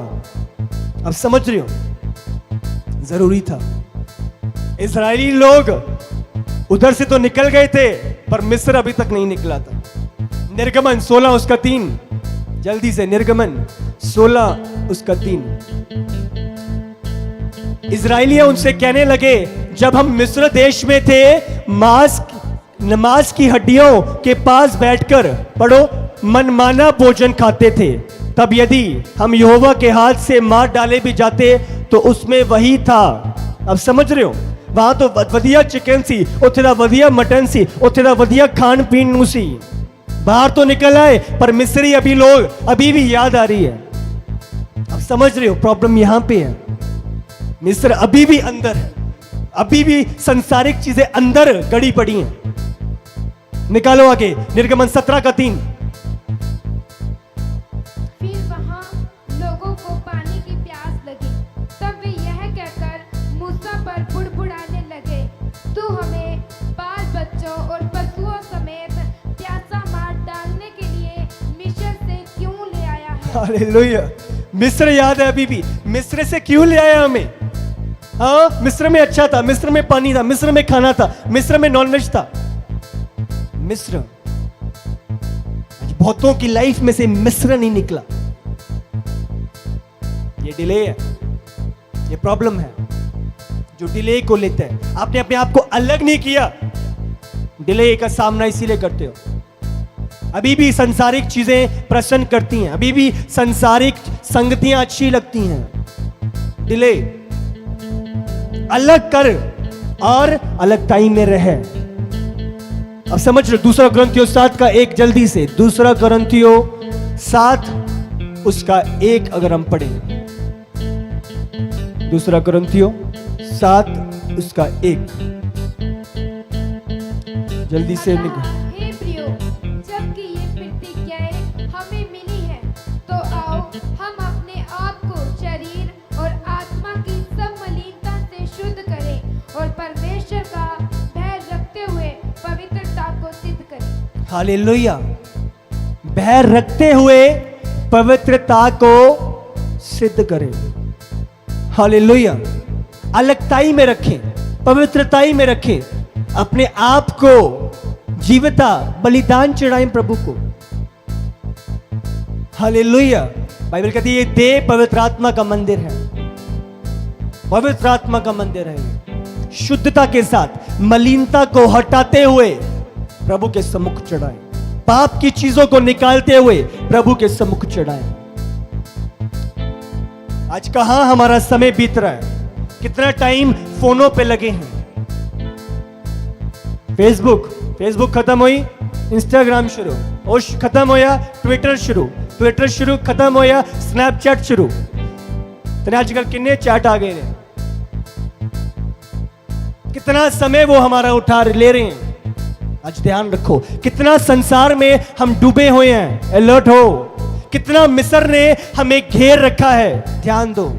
अब समझ रही हो? जरूरी था। इस्राएली लोग उधर से तो निकल गए थे, पर मिस्र अभी तक नहीं निकला था। निर्गमन 16 उसका 3, जल्दी से निर्गमन 16 उसका 3। इस्राएलियां उनसे कहने लगे, जब हम मिस्र देश में थे, नमाज की हड्डियों के पास बैठकर, पढ़ो, मनमाना भोजन खाते थे, तब यदि हम यहोवा के हाथ से मार डाले भी जाते तो उसमें वही था। अब समझ रहे हो? वहां तो वधिया चिकन सी, उत्थे दा वधिया मटन सी, उत्थे दा वधिया खान पीन सी। बाहर तो निकल आए, पर मिस्री अभी लोग अभी भी याद आ रही है। अब समझ रहे हो? प्रॉब्लम यहां पे है। मिस्र अभी भी अंदर है, अभी भी संसारिक चीजें अंदर गड़ी पड़ी हैं। निकालो आगे, निर्गमन 17 का 3। फिर वहां लोगों को पानी की प्यास लगी, तब वे यह कहकर मूसा पर बुड़बुड़ाने लगे, तू हमें बाल बच्चों और पशुओं समेत प्यासा मार डालने के लिए मिस्र से क्यों ले आया है? हालेलुया। मिस्र याद है अभी भी, मिस्र से क्यों ले आया हमें? हाँ, मिस्र में अच्छा था, मिस्र में पानी था, मिस्र में खाना था, मिस्र में नॉनवेज था। मिस्र, आज बहुतों की लाइफ में से मिस्र नहीं निकला। ये डिले है, ये प्रॉब्लम है जो डिले को लेते हैं। आपने अपने आप को अलग नहीं किया, डिले का सामना इसीलिए करते हो। अभी भी संसारिक चीजें प्रसन्न करती हैं, अभी भी संसारिक संगतियां अच्छी लगती हैं। डिले, अलग कर और अलग टाइम में रहे। अब समझ लो, 2 कुरिन्थियों 7 का 1, जल्दी से 2 कुरिन्थियों 7 उसका 1 अगर हम पढ़ें, 2 कुरिन्थियों 7 उसका 1, जल्दी से निकल। हे प्रियो, जबकि ये प्रतिज्ञाएं हमें मिली हैं, तो आओ हम अपने आप को शरीर और आत्मा की सब मलिनता से शुद्ध करें और परमेश्वर का भय रखते हुए पवित्रता को सिद्ध करें। हालेलुया। भय रखते हुए पवित्रता को सिद्ध करें। हालेलुया। अलगताई में रखें, पवित्रताई में रखें, अपने आप को जीविता बलिदान चढ़ाएं प्रभु को। हालेलुया। बाइबल कहती है ये देह पवित्र आत्मा का मंदिर है, पवित्र आत्मा का मंदिर है। शुद्धता के साथ मलिनता को हटाते हुए प्रभु के सम्मुख चढ़ाएं, पाप की चीजों को निकालते हुए प्रभु के सम्मुख चढ़ाएं। आज कहां हमारा समय बीत रहा है? कितना टाइम फोनों पे लगे हैं, फेसबुक खत्म हुई, इंस्टाग्राम शुरू, और खत्म होया ट्विटर शुरू, ट्विटर शुरू खत्म होया स्नैपचैट शुरू। तो आजकल कितने चैट आ गए हैं, कितना समय वो हमारा उठा ले रहे हैं। आज ध्यान रखो, कितना संसार में हम डूबे हुए हैं, अलर्ट हो। कितना मिस्र ने हमें घेर रखा है, ध्यान दो।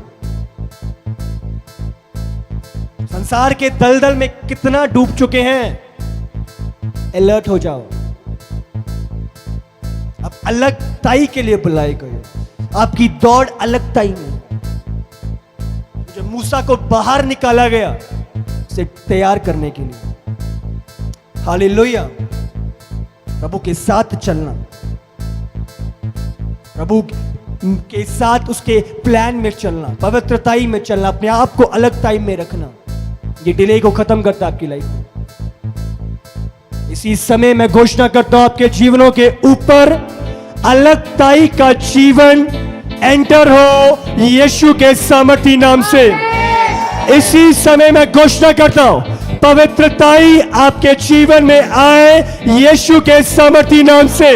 संसार के दलदल में कितना डूब चुके हैं, अलर्ट हो जाओ। अब अलगताई के लिए बुलाए गए, आपकी दौड़ अलगताई में। जो मूसा को बाहर निकाला गया उसे तैयार करने के लिए। हालेलुया। प्रभु के साथ चलना, प्रभु के साथ उसके प्लान में चलना, पवित्रताई में चलना, अपने आप को अलगताई में रखना, ये डिले को खत्म करता है आपकी लाइफ में। इसी समय मैं घोषणा करता हूं आपके जीवनों के ऊपर अलगताई का जीवन एंटर हो यीशु के सामर्थी नाम से। इसी समय मैं घोषणा करता हूं पवित्रताई आपके जीवन में आए यीशु के सामर्थी नाम से।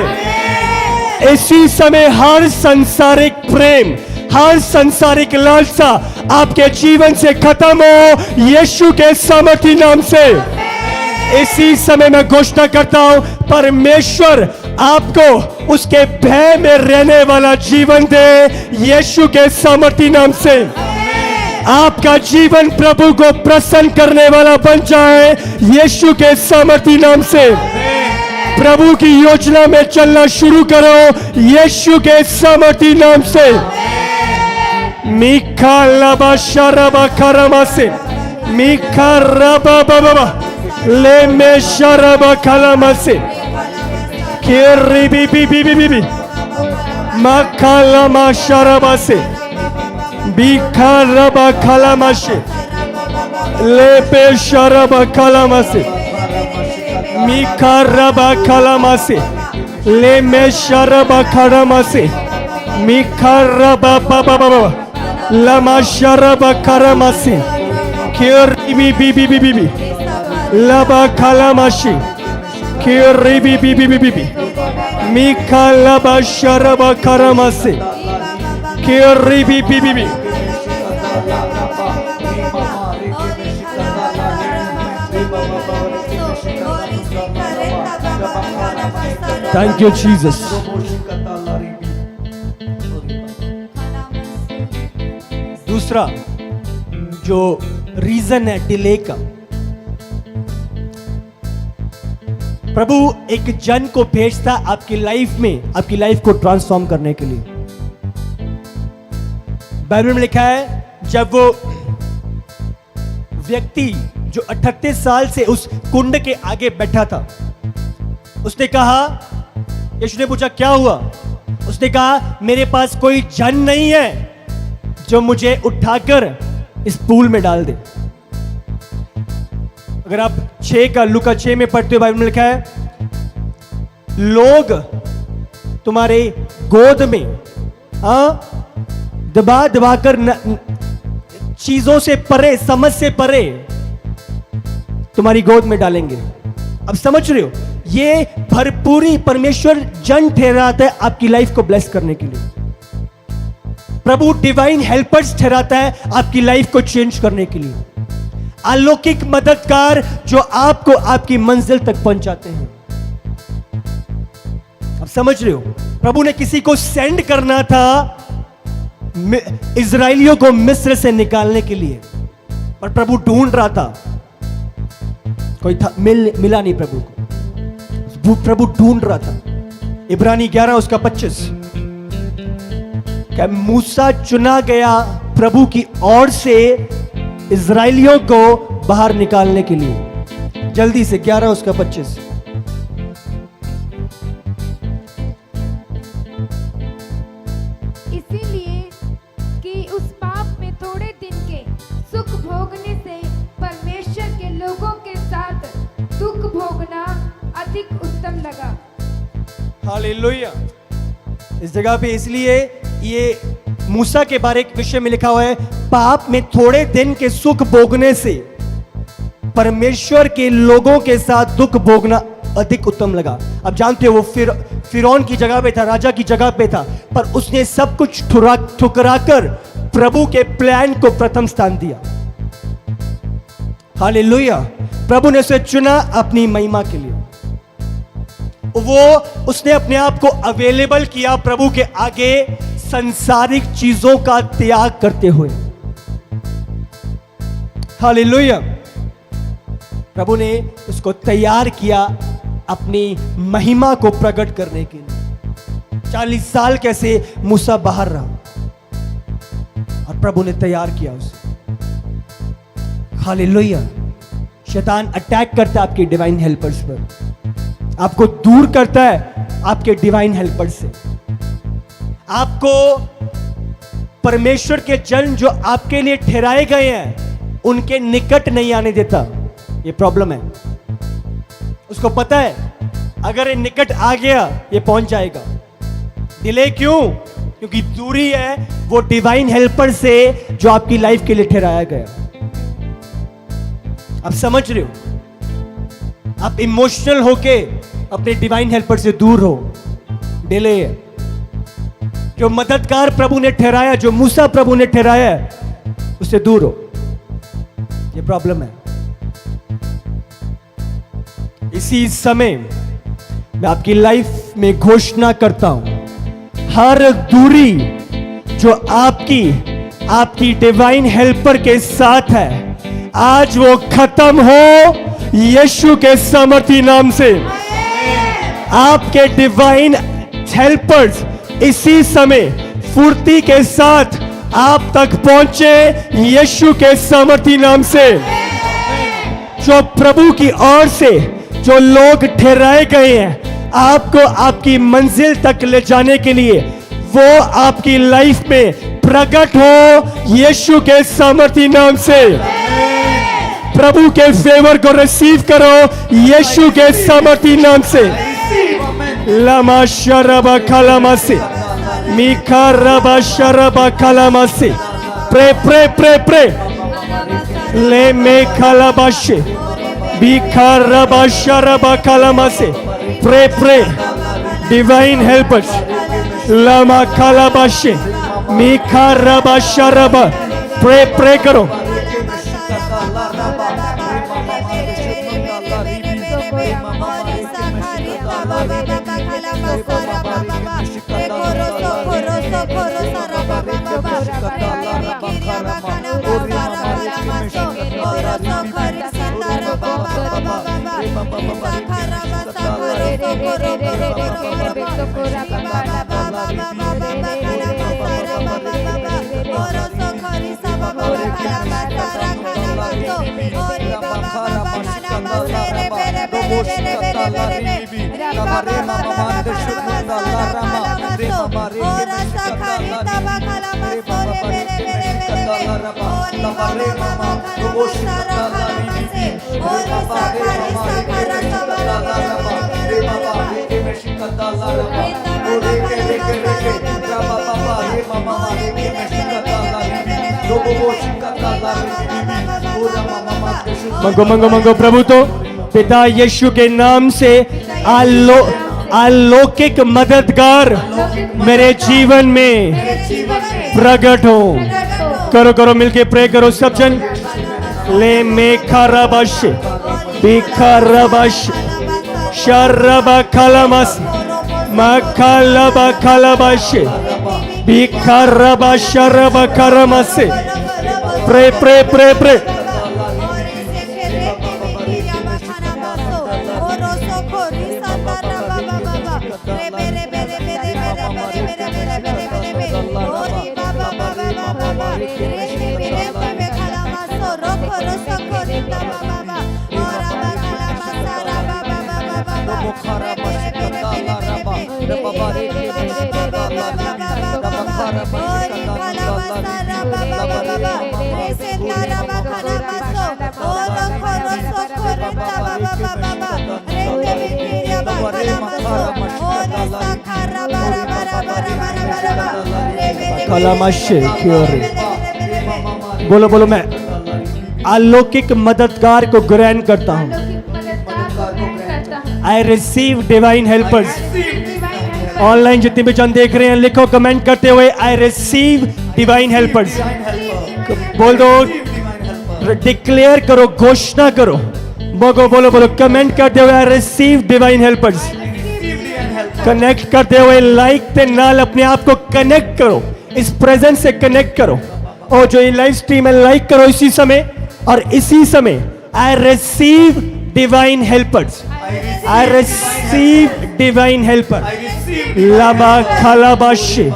इसी समय हर सांसारिक प्रेम, हर सांसारिक लालसा आपके जीवन से खत्म हो यीशु के सामर्थी नाम से। इसी समय मैं घोषणा करता हूं परमेश्वर आपको उसके भय में रहने वाला जीवन दे यीशु के सामर्थी नाम से। आपका जीवन प्रभु को प्रसन्न करने वाला बन जाए यीशु के सामर्थी नाम से। प्रभु की योजना में चलना शुरू करो यीशु के सामर्थी नाम से। मीखा लबा शरबा खरमा से, मीखा रबा बाबा ले में शरबा खलमा से, खेरी बी बी बी बी बी मखा लमा शरबा से, बीखा रबा खलमा से, ले पे शरबा खलमा से, मीखा रबा खलमा से, ले में शरबा खलमा से, मीखा रबा बाबा बाबा लमा शरबा खलमा से, खेरी बी बी बी बी बी लबा खलमा से, खेरी बी बी बी बी बी मीखा लबा शरबा खलमा से, खेरी बी बी बी बी। Thank you Jesus. दूसरा जो रीजन है डिले का, प्रभु एक जन को भेजता आपकी लाइफ में, आपकी लाइफ को ट्रांसफॉर्म करने के लिए। बाइबल में लिखा है जब वो व्यक्ति जो 38 साल से उस कुंड के आगे बैठा था, उसने कहा, यीशु ने पूछा क्या हुआ? उसने कहा मेरे पास कोई जन नहीं है जो मुझे उठाकर इस पूल में डाल दे। अगर आप 6 का लूका 6 में पढ़ते हो, बाइबल में लिखा है लोग तुम्हारे गोद में दबा दबाकर चीजों से परे, समझ से परे तुम्हारी गोद में डालेंगे। अब समझ रहे हो, ये भरपूरी परमेश्वर जन ठहराता है आपकी लाइफ को ब्लेस करने के लिए। प्रभु डिवाइन हेल्पर्स ठहराता है आपकी लाइफ को चेंज करने के लिए। अलौकिक मददगार जो आपको आपकी मंजिल तक पहुंचाते हैं। अब समझ रहे हो, प्रभु ने किसी को सेंड करना था इजराइलियों को मिस्र से निकालने के लिए, पर प्रभु ढूंढ रहा था, कोई था मिला नहीं प्रभु को। प्रभु ढूंढ रहा था। इब्रानी 11 उसका 25, क्या मूसा चुना गया प्रभु की ओर से इजराइलियों को बाहर निकालने के लिए। जल्दी से 11 उसका 25। इसीलिए कि उस पाप में थोड़े दिन के सुख भोगने से परमेश्वर के लोगों के साथ दुख भोगना अधिक उत्तम लगा। हालेलुया। इस जगह पे इसलिए ये मूसा के बारे के विषय में लिखा हुआ है, पाप में थोड़े दिन के सुख भोगने से परमेश्वर के लोगों के साथ दुख भोगना अधिक उत्तम लगा। अब जानते हो वो फिरौन की जगह पे था, राजा की जगह पे था, पर उसने सब कुछ ठुकरा कर प्रभु के प्लान को प्रथम स्थान दिया। हालेलुया। प्रभु ने उसे चुना अपनी महिमा के लिए। उसने अपने आप को अवेलेबल किया प्रभु के आगे संसारिक चीजों का त्याग करते हुए। हालेलुया। प्रभु ने उसको तैयार किया अपनी महिमा को प्रकट करने के लिए। 40 साल कैसे मूसा बाहर रहा और प्रभु ने तैयार किया उसे। हालेलुया। शैतान अटैक करता है आपके डिवाइन हेल्पर्स पर, आपको दूर करता है आपके डिवाइन हेल्पर से, आपको परमेश्वर के जन जो आपके लिए ठहराए गए हैं उनके निकट नहीं आने देता। ये प्रॉब्लम है। उसको पता है अगर ये निकट आ गया ये पहुंच जाएगा। डिले क्यों? क्योंकि दूरी है वो डिवाइन हेल्पर से जो आपकी लाइफ के लिए ठहराया गया। आप समझ रहे हो? आप इमोशनल होके अपने डिवाइन हेल्पर से दूर हो, डिले है। जो मददगार प्रभु ने ठहराया, जो मूसा प्रभु ने ठहराया, उससे दूर हो, ये प्रॉब्लम है। इसी समय मैं आपकी लाइफ में घोषणा करता हूं, हर दूरी जो आपकी डिवाइन हेल्पर के साथ है, आज वो खत्म हो यीशु के सामर्थी नाम से। आपके डिवाइन हेल्पर्स इसी समय फुर्ती के साथ आप तक पहुंचे यीशु के सामर्थी नाम से। जो प्रभु की ओर से जो लोग ठहराए गए हैं आपको आपकी मंजिल तक ले जाने के लिए, वो आपकी लाइफ में प्रकट हो यीशु के सामर्थी नाम से। प्रभु के फेवर को रिसीव करो यीशु के सामर्थी नाम से। लमा शरबा खलामसे, मीखा रबा शरबा खलामसे। प्रे प्रे प्रे प्रे ले मे खलाबाशे, बीखा रबा शरबा खलामसे। प्रे प्रे डिवाइन हेल्पर्स, लमा खलाबाशे, मीखा रबा शरबा। प्रे प्रे करो। मंगो मंगो मंगो प्रभु तो पिता यीशु के नाम से अलौकिक मददगार मेरे जीवन में प्रकट हो। करो करो मिलके प्रे करो सब जन। ले मेखा रबश बीखा रबश शरबा खलमस मखलबा खलबश बीखा रबा शरबा खरमस। प्रे प्रे प्रे प्रे बोलो बोलो। मैं अलौकिक मददगार को ग्रहण करता हूँ। आई रिसीव डिवाइन हेल्पर्स। ऑनलाइन जितने भी जन देख रहे हैं लिखो कमेंट करते हुए आई रिसीव डिवाइन हेल्पर्स। बोल दो, डिक्लेयर करो, घोषणा करो, बोलो बोलो बोलो कमेंट करते हुए आई रिसीव डिवाइन हेल्पर्स। कनेक्ट करते हुए लाइक के नाल अपने आप को कनेक्ट करो, इस प्रेजेंस से कनेक्ट करो। और जो ये लाइव स्ट्रीम है लाइक करो इसी समय और इसी समय I receive divine helpers. I receive divine helper. लाबा खालाबाशे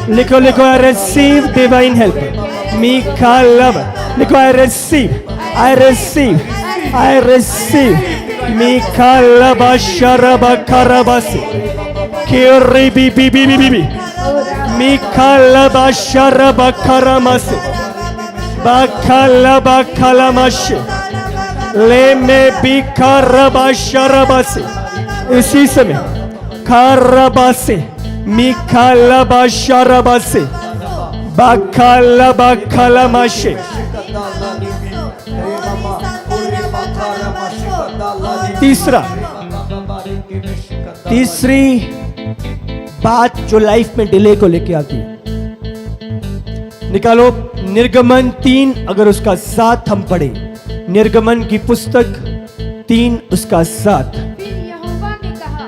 लिखो लिखो आई रिसीव डिवाइन हेल्पर। मीखा लब लिखो I receive I receive I receive. मीखा लबा शरबा खरबासे केरी बी बी बी बी बी मीखा लबा शरबा खरमासे बाखा लबा खलमाशे ले में भी खरबा शरबा से इसी समय खरबा से मीखा लबा शरबा से बाखा लबा खलमाशे। तीसरी बात जो लाइफ में डिले को लेके आती है, निकालो निर्गमन 3 अगर उसका 7 हम पढ़े, निर्गमन की पुस्तक 3 उसका 7। फिर यहोवा ने कहा,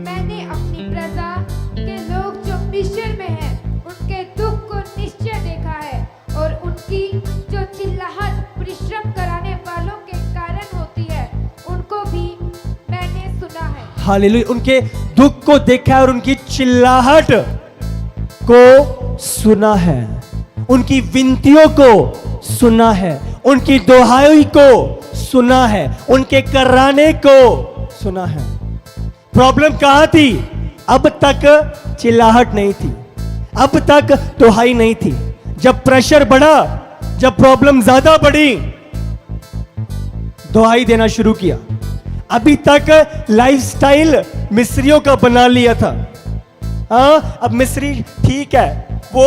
मैंने अपनी प्रजा के लोग जो मिस्र में हैं उनके दुख को निश्चय देखा है और उनकी जो चिल्लाहट परिश्रम कराने वालों के कारण होती है उनको भी मैंने सुना है। हालेलुया। उनके दुख को देखा है और उनकी चिल्लाहट को सुना है, उनकी विनतियों को सुना है, उनकी दोहाई को सुना है, उनके कराने को सुना है। प्रॉब्लम कहां थी? अब तक चिल्लाहट नहीं थी, अब तक दोहाई नहीं थी। जब प्रेशर बढ़ा, जब प्रॉब्लम ज्यादा बढ़ी, दोहाई देना शुरू किया। अभी तक लाइफस्टाइल मिस्रियों का बना लिया था। हाँ, अब मिस्री ठीक है, वो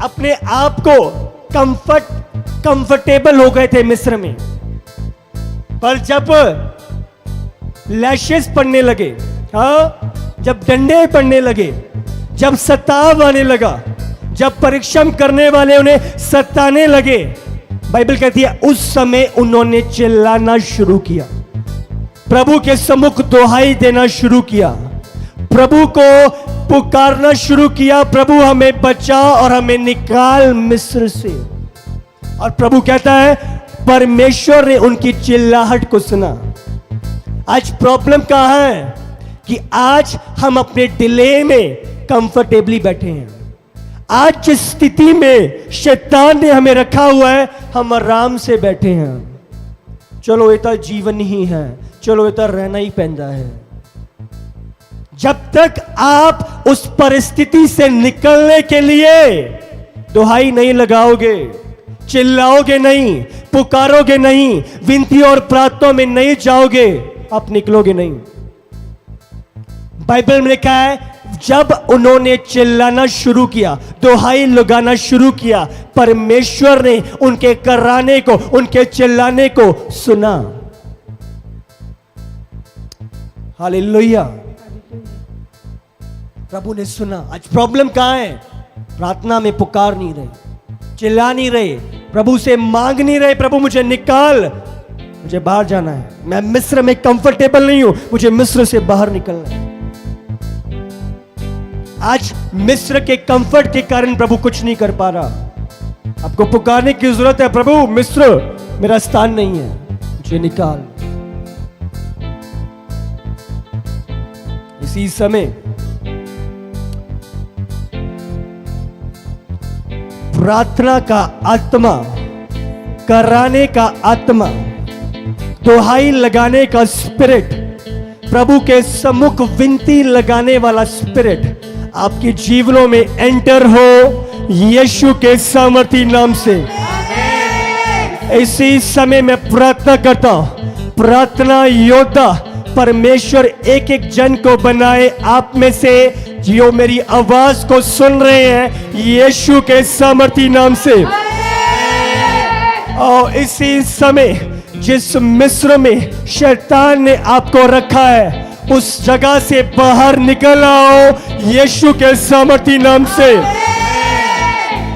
अपने आप को कंफर्टेबल हो गए थे मिस्र में। पर जब लैशेस पड़ने लगे, हाँ, जब डंडे पड़ने लगे, जब सताव आने लगा, जब परिश्रम करने वाले उन्हें सताने लगे, बाइबल कहती है उस समय उन्होंने चिल्लाना शुरू किया, प्रभु के सम्मुख दोहाई देना शुरू किया, प्रभु को पुकारना शुरू किया, प्रभु हमें बचा और हमें निकाल मिस्र से। और प्रभु कहता है परमेश्वर ने उनकी चिल्लाहट को सुना। आज प्रॉब्लम कहां है कि आज हम अपने डिले में कंफर्टेबली बैठे हैं। आज जिस स्थिति में शैतान ने हमें रखा हुआ है, हम आराम से बैठे हैं। चलो ये तो जीवन ही है, चलो ये तो रहना ही पैंदा है। जब तक आप उस परिस्थिति से निकलने के लिए दोहाई नहीं लगाओगे, चिल्लाओगे नहीं, पुकारोगे नहीं, विनती और प्रार्थना में नहीं जाओगे, आप निकलोगे नहीं। बाइबल में लिखा है जब उन्होंने चिल्लाना शुरू किया, दोहाई लगाना शुरू किया, परमेश्वर ने उनके कराने को, उनके चिल्लाने को सुना। हालेलुया। प्रभु ने सुना। आज प्रॉब्लम कहां है? प्रार्थना में पुकार नहीं रहे, चिल्ला नहीं रहे, प्रभु से मांग नहीं रहे, प्रभु मुझे निकाल, मुझे बाहर जाना है, मैं मिस्र में कंफर्टेबल नहीं हूं, मुझे मिस्र से बाहर निकलना है। आज मिस्र के कंफर्ट के कारण प्रभु कुछ नहीं कर पा रहा। आपको पुकारने की जरूरत है, प्रभु मिस्र मेरा स्थान नहीं है, मुझे निकाल। इसी समय प्रार्थना का आत्मा, कराने का आत्मा, दोहाई लगाने का स्पिरिट, प्रभु के सम्मुख विनती लगाने वाला स्पिरिट आपके जीवनों में एंटर हो यीशु के सामर्थी नाम से। इसी समय मैं प्रार्थना करता हूं, प्रार्थना योद्धा परमेश्वर एक एक जन को बनाए आप में से जो मेरी आवाज को सुन रहे हैं यीशु के सामर्थी नाम से। और इसी समय जिस मिस्र में शैतान ने आपको रखा है, उस जगह से बाहर निकल आओ यीशु के सामर्थी नाम से।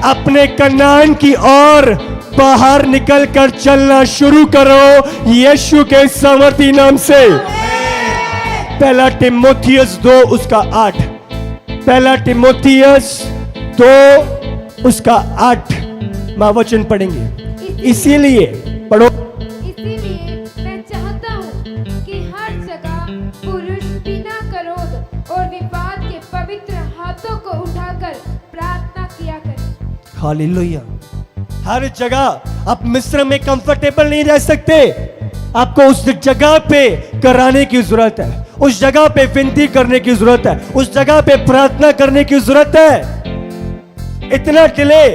अपने कनान की ओर बाहर निकल कर चलना शुरू करो यीशु के सामर्थी नाम से। पहला तिमोथियस 2 उसका 8, पहला तिमोथियस 2 उसका 8 मां वचन पढ़ेंगे। इसीलिए पढ़ो। इसीलिए मैं चाहता हूँ कि हर जगह पुरुष बिना क्रोध और विवाद के पवित्र हाथों को उठाकर प्रार्थना किया करें। हालेलुया। हर जगह आप मिस्र में कंफर्टेबल नहीं रह सकते, आपको उस जगह पे कराने की जरूरत है, उस जगह पे विनती करने की जरूरत है, उस जगह पे प्रार्थना करने की जरूरत है। इतना डिले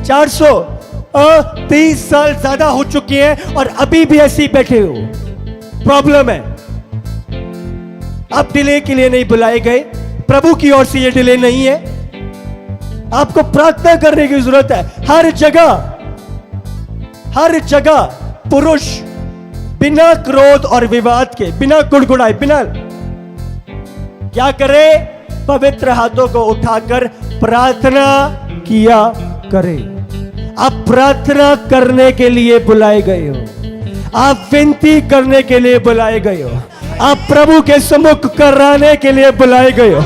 430 साल ज्यादा हो चुके हैं और अभी भी ऐसे ही बैठे हो। प्रॉब्लम है, आप डिले के लिए नहीं बुलाए गए, प्रभु की ओर से ये डिले नहीं है। आपको प्रार्थना करने की जरूरत है। हर जगह पुरुष बिना क्रोध और विवाद के, बिना गुड़गुड़ाए, बिना क्या करे, पवित्र हाथों को उठाकर प्रार्थना किया करे। आप प्रार्थना करने के लिए बुलाए गए हो, आप विनती करने के लिए बुलाए गए हो, आप प्रभु के सम्मुख कराने के लिए बुलाए गए हो।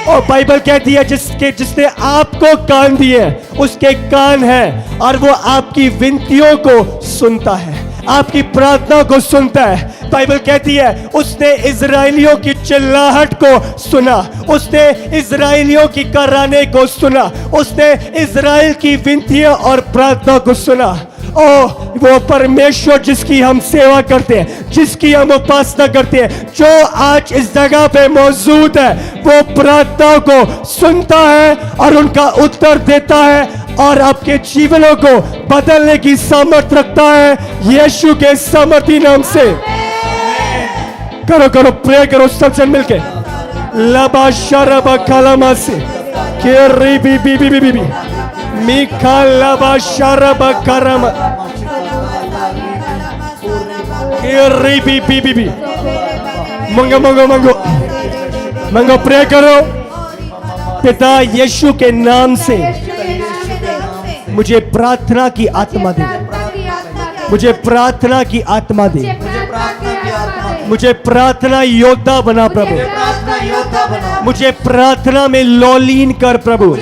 और बाइबल कहती है जिसने आपको कान दिए उसके कान है और वो आपकी विनतियों को सुनता है, आपकी प्रार्थना को सुनता है। बाइबल कहती है उसने इजराइलियों की चिल्लाहट को सुना, उसने इजराइलियों की कराने को सुना, उसने इजराइल की विनतियां और प्रार्थना को सुना। ओ वो परमेश्वर जिसकी हम सेवा करते हैं, जिसकी हम उपासना करते हैं, जो आज इस जगह पे मौजूद है, वो प्रार्थना को सुनता है और उनका उत्तर देता है और आपके जीवनों को बदलने की सामर्थ्य रखता है यीशु के सामर्थी नाम से। करो करो, प्रे करो सब जन मिलके। लबा शरबा कलमासे के री बी बी बी बी बी मिखा लबा शरबा करम के री बी बी बी बी। मंगो मंगो मंगो मंगो, प्रे करो। पिता यीशु के नाम से मुझे प्रार्थना की आत्मा दे, मुझे प्रार्थना की आत्मा दे, मुझे प्रार्थना योद्धा बना प्रभु, मुझे प्रार्थना में लौलीन कर प्रभु।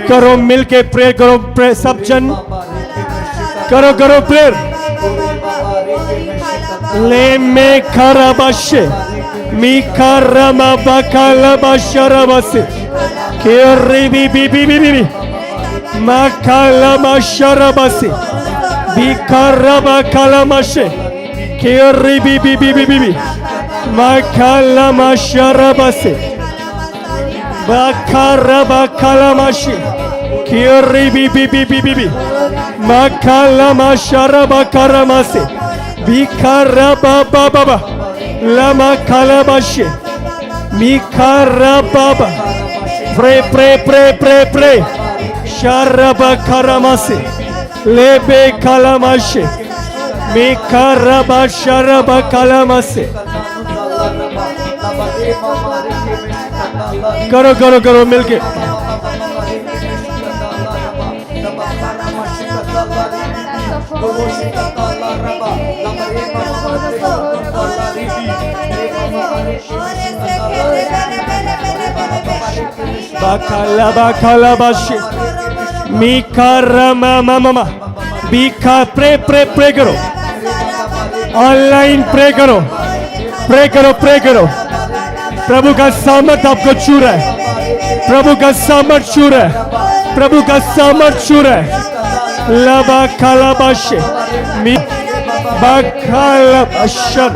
करो मिलके प्रे करो, प्रे सब जन करो करो प्रे। ले में खराबाशे मी खरमा बकाला बशरबसे के री बी बी बी बी बी makala masharabase bikaraba kalamashe kiri bi bi bi bi bi makala masharabase bakaraba kalamashe kiri bi bi bi bi bi makala masharaba karamase bikaraba baba lama kalamashe mikaraba pray pray pray pray pray Sharaba karamase lebe kalamashe mikaraba sharaba kalamase। करो करो करो मिलके। bakala bakala bashe मिकारमा मामा बिका प्रे प्रे प्रे करो, ऑनलाइन प्रे करो, प्रे करो प्रे करो। प्रभु का सामर्थ आपको छू रहा है, प्रभु का सामर्थ छू रहा है, प्रभु का सामर्थ छू रहा है। लबा खाला बाशे मी बाखाला बशर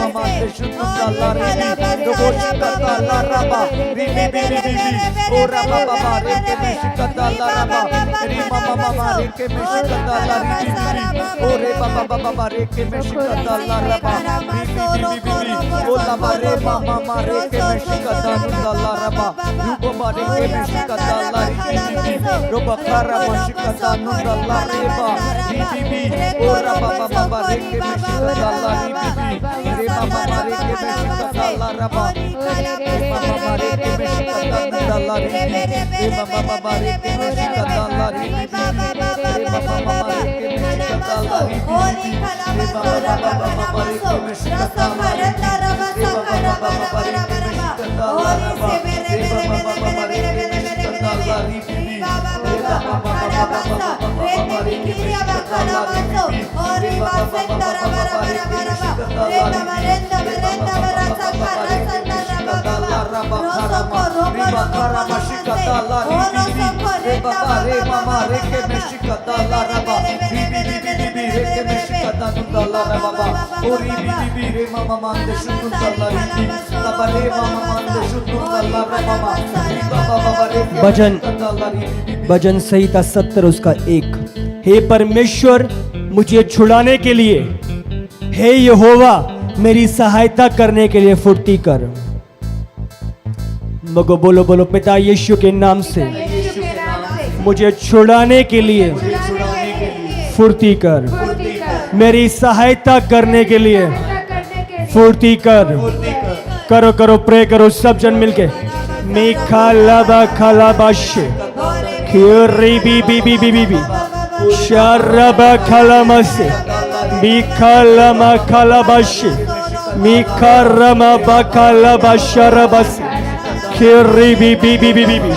mama mande shundu dalla ribi robo shikata la raba ribi bibi bibi o raba baba reke me shikata la raba ri mama mama reke me shikata la ribi bibi o re baba baba reke me shikata la raba ribi bibi o laba re mama mama reke me shikata la raba rubo ma reke me shikata la ribi bibi roba kara ma shikata la reba ribi bibi o raba baba reke me shikata la ribi bibi re mama mama reke me shikata la raba mama reke me shikata la ribi re mama mama reke me shikata la ribi re mama mama reke me shikata la ribi Holy Kalabasora Babanamaso, Rasa Maranda Rabasa Karabarabarabaraba, Holy Sebere Baba Karabasa, Rete Mikiria Bakalamaso, Holy Basenda Rabarabaraba, Reta Marenda Merenda Barasa Karasanda Rababa, Rosoko Robo Karamashikata La Rosoko Reta Mama Reke Meshikata La Raba, Bibi Reke Meshikata Nundala Rababa, Ori Bibi Re Mama Mande Shundala Ribi, Tabare Mama Mande Shundala Rababa, Baba Reke भजन भजन संहिता 70 उसका 1। हे परमेश्वर मुझे छुड़ाने के लिए, हे यहोवा मेरी सहायता करने के लिए फुर्ती कर। मगो बोलो बोलो पिता यीशु के नाम से यीशु के नाम से मुझे छुड़ाने के लिए छुड़ाने के लिए फुर्ती कर। फुर्ती कर, मेरी सहायता करने के लिए सहायता करने के लिए फुर्ती कर। करो करो प्रे करो सब जन मिलके। मीखा लाबा खालाबाशे खिरी बी बी बी बी बी बी शरबा खालामसे मीखा लमा खालाबाशे मीखा रमा बाखालाबाशरबसे खिरी बी बी बी बी बी बी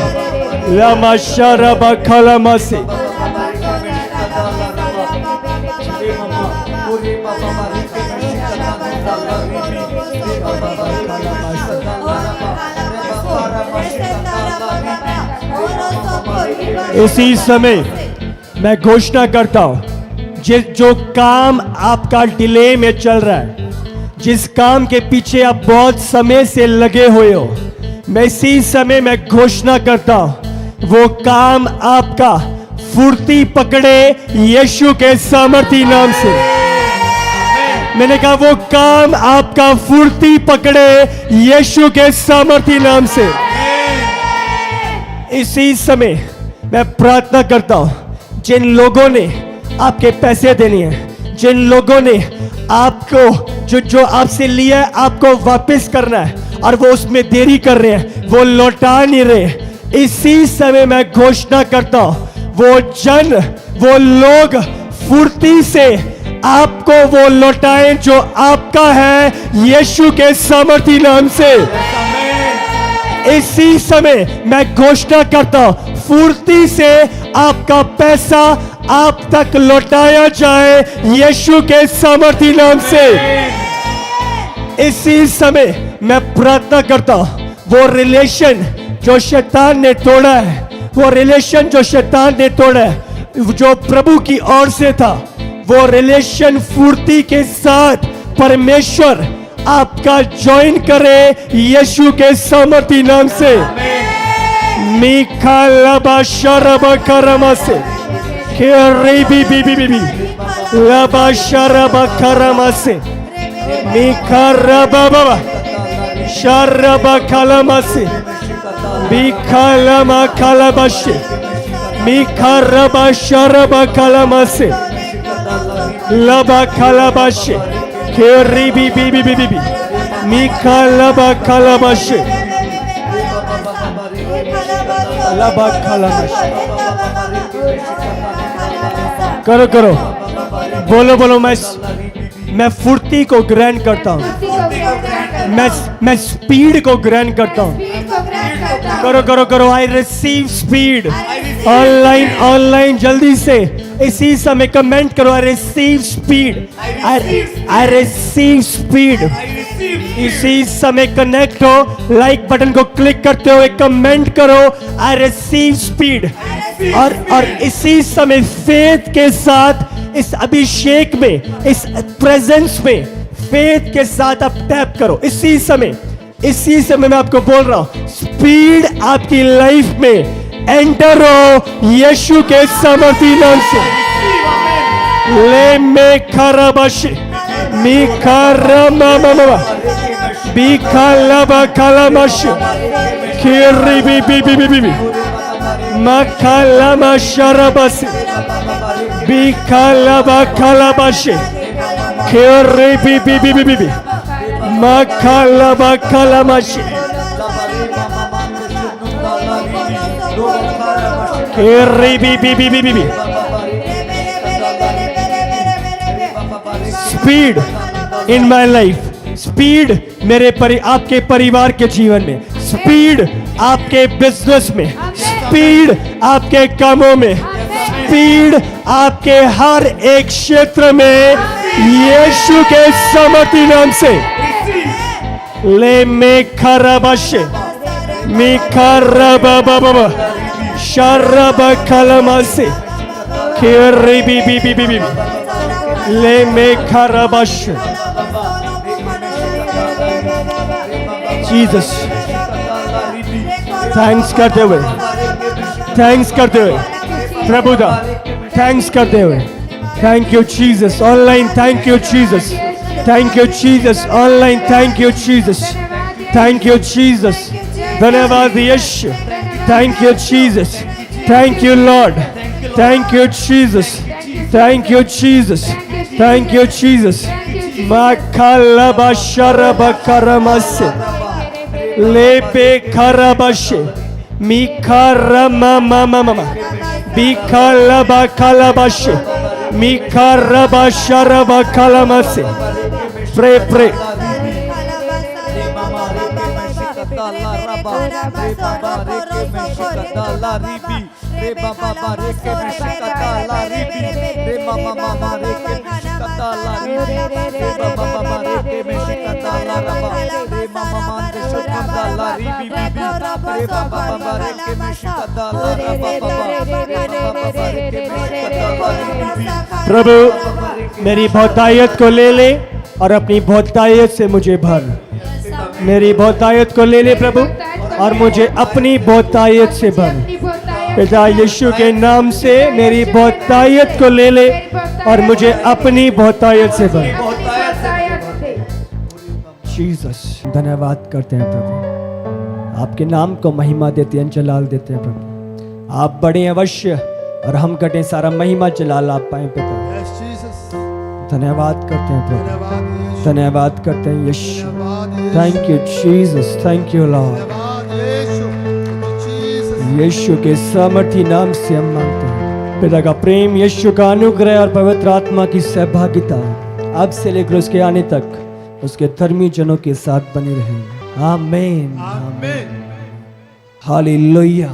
लमा शरबा खालामसे इसी समय मैं घोषणा करता हूं जो काम आपका डिले में चल रहा है, जिस काम के पीछे आप बहुत समय से लगे हुए हो, मैं इसी समय मैं घोषणा करता हूं वो काम आपका फुर्ती पकड़े यीशु के सामर्थी नाम से। मैंने कहा वो काम आपका फुर्ती पकड़े यीशु के सामर्थी नाम से। इसी समय मैं प्रार्थना करता हूं जिन लोगों ने आपके पैसे देने हैं, जिन लोगों ने आपको जो आपसे लिया है आपको वापस करना है और वो उसमें देरी कर रहे हैं, वो लौटा नहीं रहे, इसी समय मैं घोषणा करता हूं वो लोग फुर्ती से आपको वो लौटाएं जो आपका है यीशु के सामर्थी नाम से। इसी समय मैं घोषणा करता हूं फुर्ती से आपका पैसा आप तक लौटाया जाए यीशु के सामर्थी नाम से। इसी समय मैं प्रार्थना करता हूं वो रिलेशन जो शैतान ने तोड़ा है, वो रिलेशन जो शैतान ने तोड़ा है, जो प्रभु की ओर से था, वो रिलेशन फुर्ती के साथ परमेश्वर आपका ज्वाइन करे यीशु के सामर्थी नाम से। मीखा लबा शरबा करमा से खेरी बी बी बी बी बी लबा शरबा करमा से मीखा रबा बाबा शरबा कलमा से मीखा लमा कलबा से मीखा रबा शरबा कलमा से लबा कलबा से खेरी बी बी बी बी बी बी मीखा लबा कलबा से लबा कलबा से। करो करो बोलो बोलो मैं फुर्ती को ग्रहण करता हूँ, मैं स्पीड को ग्रहण करता हूँ। करो करो करो आई रिसीव स्पीड। ऑनलाइन जल्दी से इसी समय कमेंट करो I receive speed, I receive speed. इसी समय कनेक्ट हो, लाइक बटन को क्लिक करते हुए कमेंट करो आई रिसीव स्पीड। और इसी समय फेथ के साथ इस अभिषेक में, इस प्रेजेंस में फेथ के साथ आप टैप करो इसी समय मैं आपको बोल रहा हूं, स्पीड आपकी लाइफ में एंटर हो यीशु के सामर्थी नाम से। ले में खराबाशी मी खरामा बी खलाबा खलामाशी खिरी बी मखलामा शराबासी बी खलाबा खलाबाशी खिरी बी मखलाबा खलामाशी खिरी बी speed in my life, speed आपके परिवार के जीवन में, स्पीड आपके बिजनेस में, स्पीड आपके कामों में, स्पीड आपके हर एक क्षेत्र में यीशु के सामर्थी नाम से। ले में खराबाशे मी खराबा शराब खलमासे खिरी बी ले में खराबाश जीसस थैंक्स करते हुए प्रभु दा थैंक्स करते हुए thank you Jesus online, thank you Jesus, thank you Jesus online, thank you Jesus, thank you Jesus, धन्यवाद यीशु, thank you Jesus, thank you Lord, thank you Jesus, thank you Jesus, thank you Jesus. मखलाबा शराबा करमसे ले पे खराबाशे मी खरमा मामा बी खलाबा खलाबाशे मी खराबा शराबा खलमसे प्रे प्रभु मेरी बहुतायत को ले ले और अपनी बहुतायत से मुझे भर। मेरी बहुतायत को ले ले प्रभु और मुझे अपनी बहुतायत से भर। पिता यीशु के नाम से मेरी बहुतायत को ले ले और मुझे अपनी बहुतायत से भर। जीसस धन्यवाद करते हैं प्रभु, आपके नाम को महिमा देते हैं, जलाल देते हैं प्रभु। आप बड़े अवश्य और हम कटें सारा महिमा जलाल आप पाए पिता। धन्यवाद करते हैं प्रभु, धन्यवाद करते हैं यीशु। Thank you Jesus, thank you Lord. यीशु के सामर्थी नाम से हम मांगते हैं। पिता का प्रेम, यीशु का अनुग्रह और पवित्र आत्मा की सहभागिता अब से लेकर उसके आने तक उसके धर्मी जनों के साथ बनी रहे। आमीन, आमीन, हालेलुया।